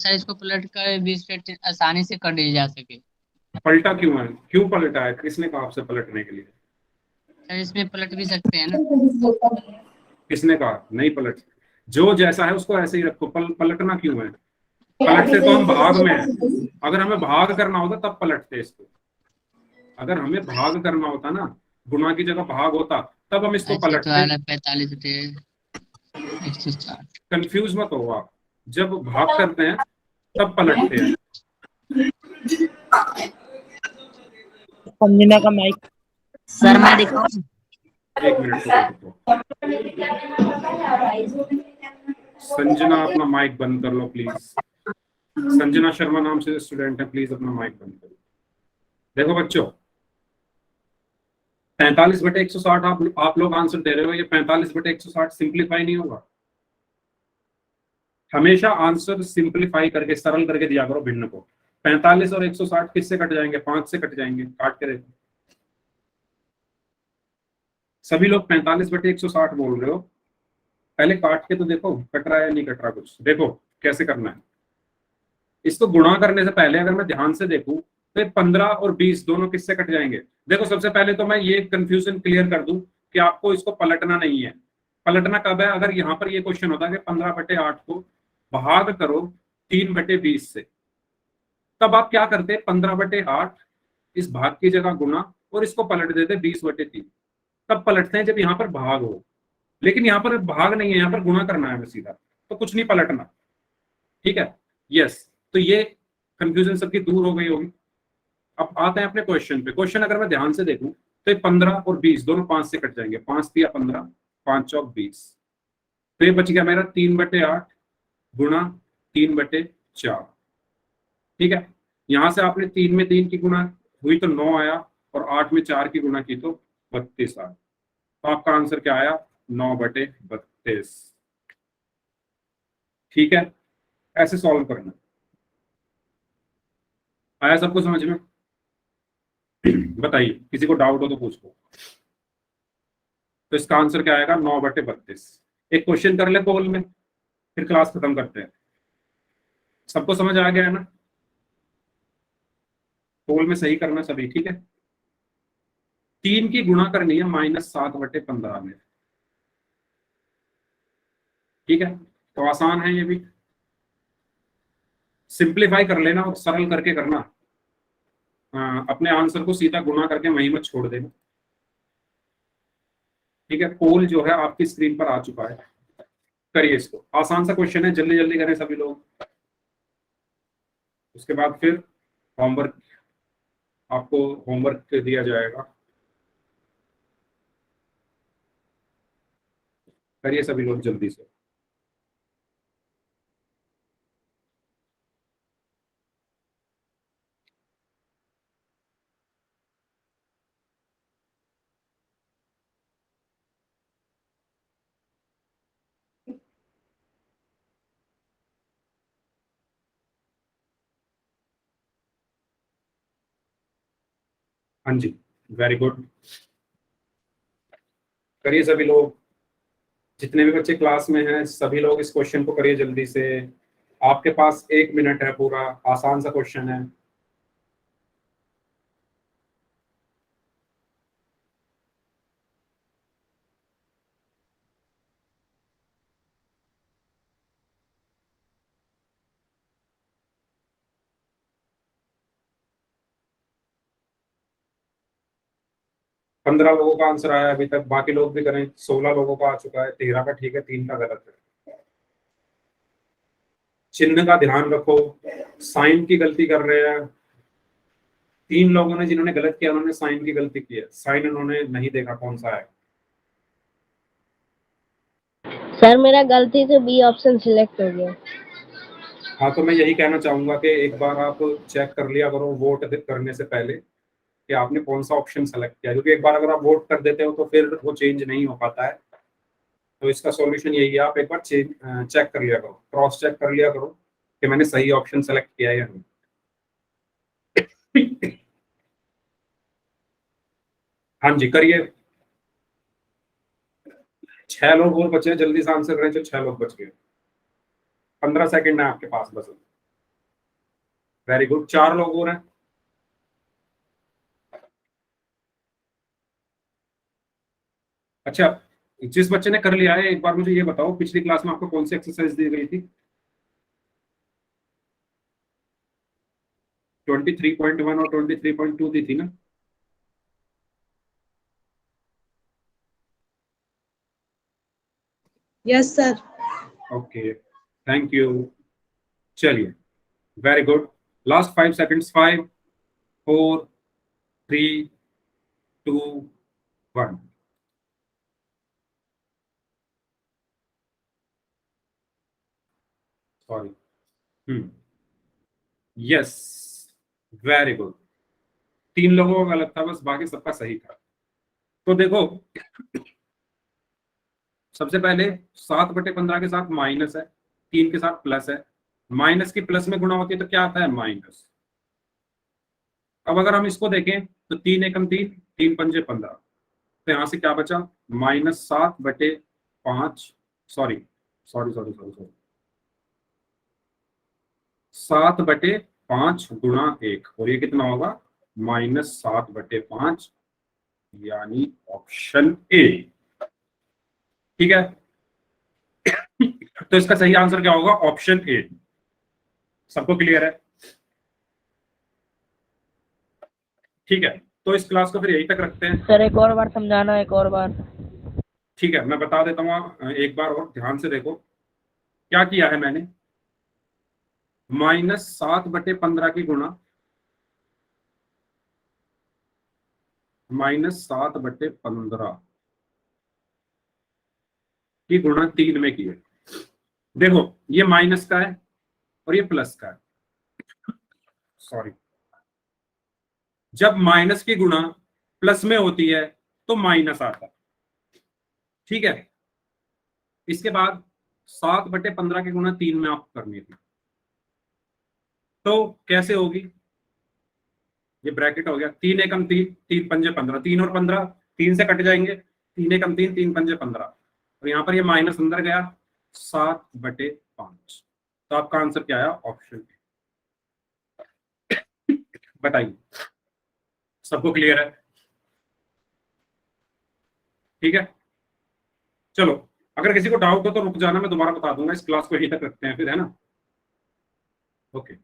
सर इसको पलट कर 20 आसानी से कर दी जा सके। पलटा क्यों है? क्यों पलटा है? किसने कहा आपसे पलटने के लिए? सर इसमें पलट भी सकते हैं ना। किसने कहा नहीं पलट? जो जैसा है उसको ऐसे ही रखो। पलटना क्यों है? पलटते तो हम भाग में है। अगर हमें भाग करना होता तब पलटते इसको। अगर हमें भाग करना होता ना, गुणा की जगह भाग होता, तब हम इसको ऐसे तो आ पलटते। रहा है 45/160। कंफ्यूज मत हो आप। जब भाग करते हैं तब पलटते हैं। संजना का माइक। सर मैं दिखाऊं? 1 मिनट रुको। संजना अपना माइक बंद कर लो प्लीज। संजना शर्मा नाम से स्टूडेंट है, प्लीज अपना माइक बंद करो। देखो बच्चों, 45/160 आप लोग आंसर दे रहे हो। ये 45/160 सिंप्लीफाई नहीं होगा। हमेशा आंसर सिंप्लीफाई करके, सरल करके दिया करो भिन्न को। 45 और 160 किससे कट जाएंगे? 5 से कट जाएंगे। काट के देखो। सभी लोग 45/160 बोल रहे हो। पहले काट के तो देखो कट रहा है या नहीं कट रहा। कुछ देखो कैसे करना है। इसको गुणा करने से पहले अगर मैं ध्यान से देखूं तो 15 और 20 दोनों किससे कट जाएंगे? देखो, सबसे पहले तो मैं ये कंफ्यूजन क्लियर कर दूं कि आपको इसको पलटना नहीं है। पलटना कब है? अगर यहाँ पर ये क्वेश्चन होता है कि 15/8 को भाग करो 3/20 से, तब आप क्या करते? 15/8 इस भाग की जगह गुणा, और इसको पलट देते 20/3। तब पलटते हैं जब यहाँ पर भाग हो। लेकिन यहाँ पर भाग नहीं है, यहाँ पर गुणा करना है हमें सीधा, तो कुछ नहीं पलटना। ठीक है, यस। तो ये कंफ्यूजन सबकी दूर हो गई होगी। अब आते हैं अपने क्वेश्चन पे। क्वेश्चन अगर मैं ध्यान से देखूं तो ये 15 और 20 दोनों 5 से कट जाएंगे। 5 तिया 15, 5 चौक 20। तो ये बच गया मेरा 3/8 गुणा 3/4। ठीक है, यहां से आपने 3 में 3 की गुणा हुई तो 9 आया, और 8 में 4 की गुणा की तो 32 आया। तो आपका आंसर क्या आया? 9/32। ठीक है, ऐसे सॉल्व करना। आया सबको समझ में? बताइए, किसी को डाउट हो तो पूछ लो। तो इसका आंसर क्या आएगा? 9/32। एक क्वेश्चन कर ले पोल में, फिर क्लास खत्म करते हैं। सबको समझ आ गया है ना? पोल में सही करना सभी, ठीक है। 3 की गुणा करनी है -7/15 में। ठीक है, तो आसान है ये भी। सिंप्लीफाई कर लेना और सरल करके करना। अपने आंसर को सीधा गुणा करके वहीं मत छोड़ देना। ठीक है, पोल जो है आपकी स्क्रीन पर आ चुका है। करिए इसको। आसान सा क्वेश्चन है, जल्दी जल्दी करें सभी लोग। उसके बाद फिर होमवर्क, आपको होमवर्क दिया जाएगा। करिए सभी लोग जल्दी से। हाँ जी, वेरी गुड। करिए सभी लोग। जितने भी बच्चे क्लास में हैं सभी लोग इस क्वेश्चन को करिए जल्दी से। आपके पास 1 मिनट है पूरा। आसान सा क्वेश्चन है। 15 लोगों का आंसर आया अभी तक, बाकी लोग भी करें। 16 लोगों का आ चुका है, 13 का ठीक है, 3 का गलत है। चिन्ह का ध्यान रखो, साइन की गलती कर रहे हैं 3 लोगों ने। जिन्होंने गलत किया उन्होंने साइन की गलती की है, साइन उन्होंने नहीं देखा कौन सा है। सर मेरा गलती से बी ऑप्शन सिलेक्ट हो गया। हाँ, तो मैं यही कहना चाहूंगा कि एक बार आप चेक कर लिया करो वोट करने से पहले कि आपने कौन सा ऑप्शन सेलेक्ट किया, क्योंकि एक बार अगर आप वोट कर देते हो तो फिर वो चेंज नहीं हो पाता है। तो इसका सॉल्यूशन यही है, आप एक बार चेक कर लिया करो, क्रॉस चेक कर लिया करो कि मैंने सही ऑप्शन सेलेक्ट किया है या नहीं। हाँ जी, करिए। 6 लोग और बचे हैं, जल्दी से आंसर करें, जो 6 लोग बच गए। 15 सेकंड है आपके पास बस। वेरी गुड, 4 लोग और हैं। अच्छा, जिस बच्चे ने कर लिया है एक बार मुझे ये बताओ, पिछली क्लास में आपको कौन सी एक्सरसाइज दी गई थी? 23.1 और 23.2 दी थी ना? Yes sir. Okay, thank you. चलिए, very good. Last 5 seconds. 5 4 3 2 1। Sorry. Yes, very good. 3 लोगों का गलत था बस, बाकी सबका सही था। तो देखो, सबसे पहले 7/15 के साथ माइनस है, 3 के साथ प्लस है। माइनस की प्लस में गुणा होती है तो क्या आता है? माइनस। अब अगर हम इसको देखें तो 3 एकम 3, 3 पंजे 15, तो यहां से क्या बचा? -7/5। Sorry sorry sorry sorry sorry 7/5 गुणा 1, और ये कितना होगा? -7/5, यानी ऑप्शन ए। ठीक है, तो इसका सही आंसर क्या होगा? Option A. सबको क्लियर है? ठीक है, तो इस क्लास को फिर यही तक रखते हैं। सर एक और बार समझाना, एक और बार। ठीक है, मैं बता देता हूँ एक बार और ध्यान से देखो। क्या किया है मैंने? -7/15 की गुणा -7/15 की गुणा 3 में की है। देखो, ये माइनस का है और ये प्लस का है। सॉरी, जब माइनस की गुणा प्लस में होती है तो माइनस आता है। ठीक है, इसके बाद 7/15 की गुणा 3 में आपको करनी थी, तो कैसे होगी? ये ब्रैकेट हो गया, 3 एकम 3, 3 पंजे 15, 3 और 15 3 से कट जाएंगे, 3 एकम 3, 3 पंजे 15, और यहां पर ये माइनस अंदर गया, 7/5। तो आपका आंसर क्या आया? ऑप्शन। बताइए, सबको क्लियर है? ठीक है, चलो, अगर किसी को डाउट हो तो रुक जाना, मैं दोबारा बता दूंगा। इस क्लास को यहीं तक रखते हैं फिर, है ना? ओके।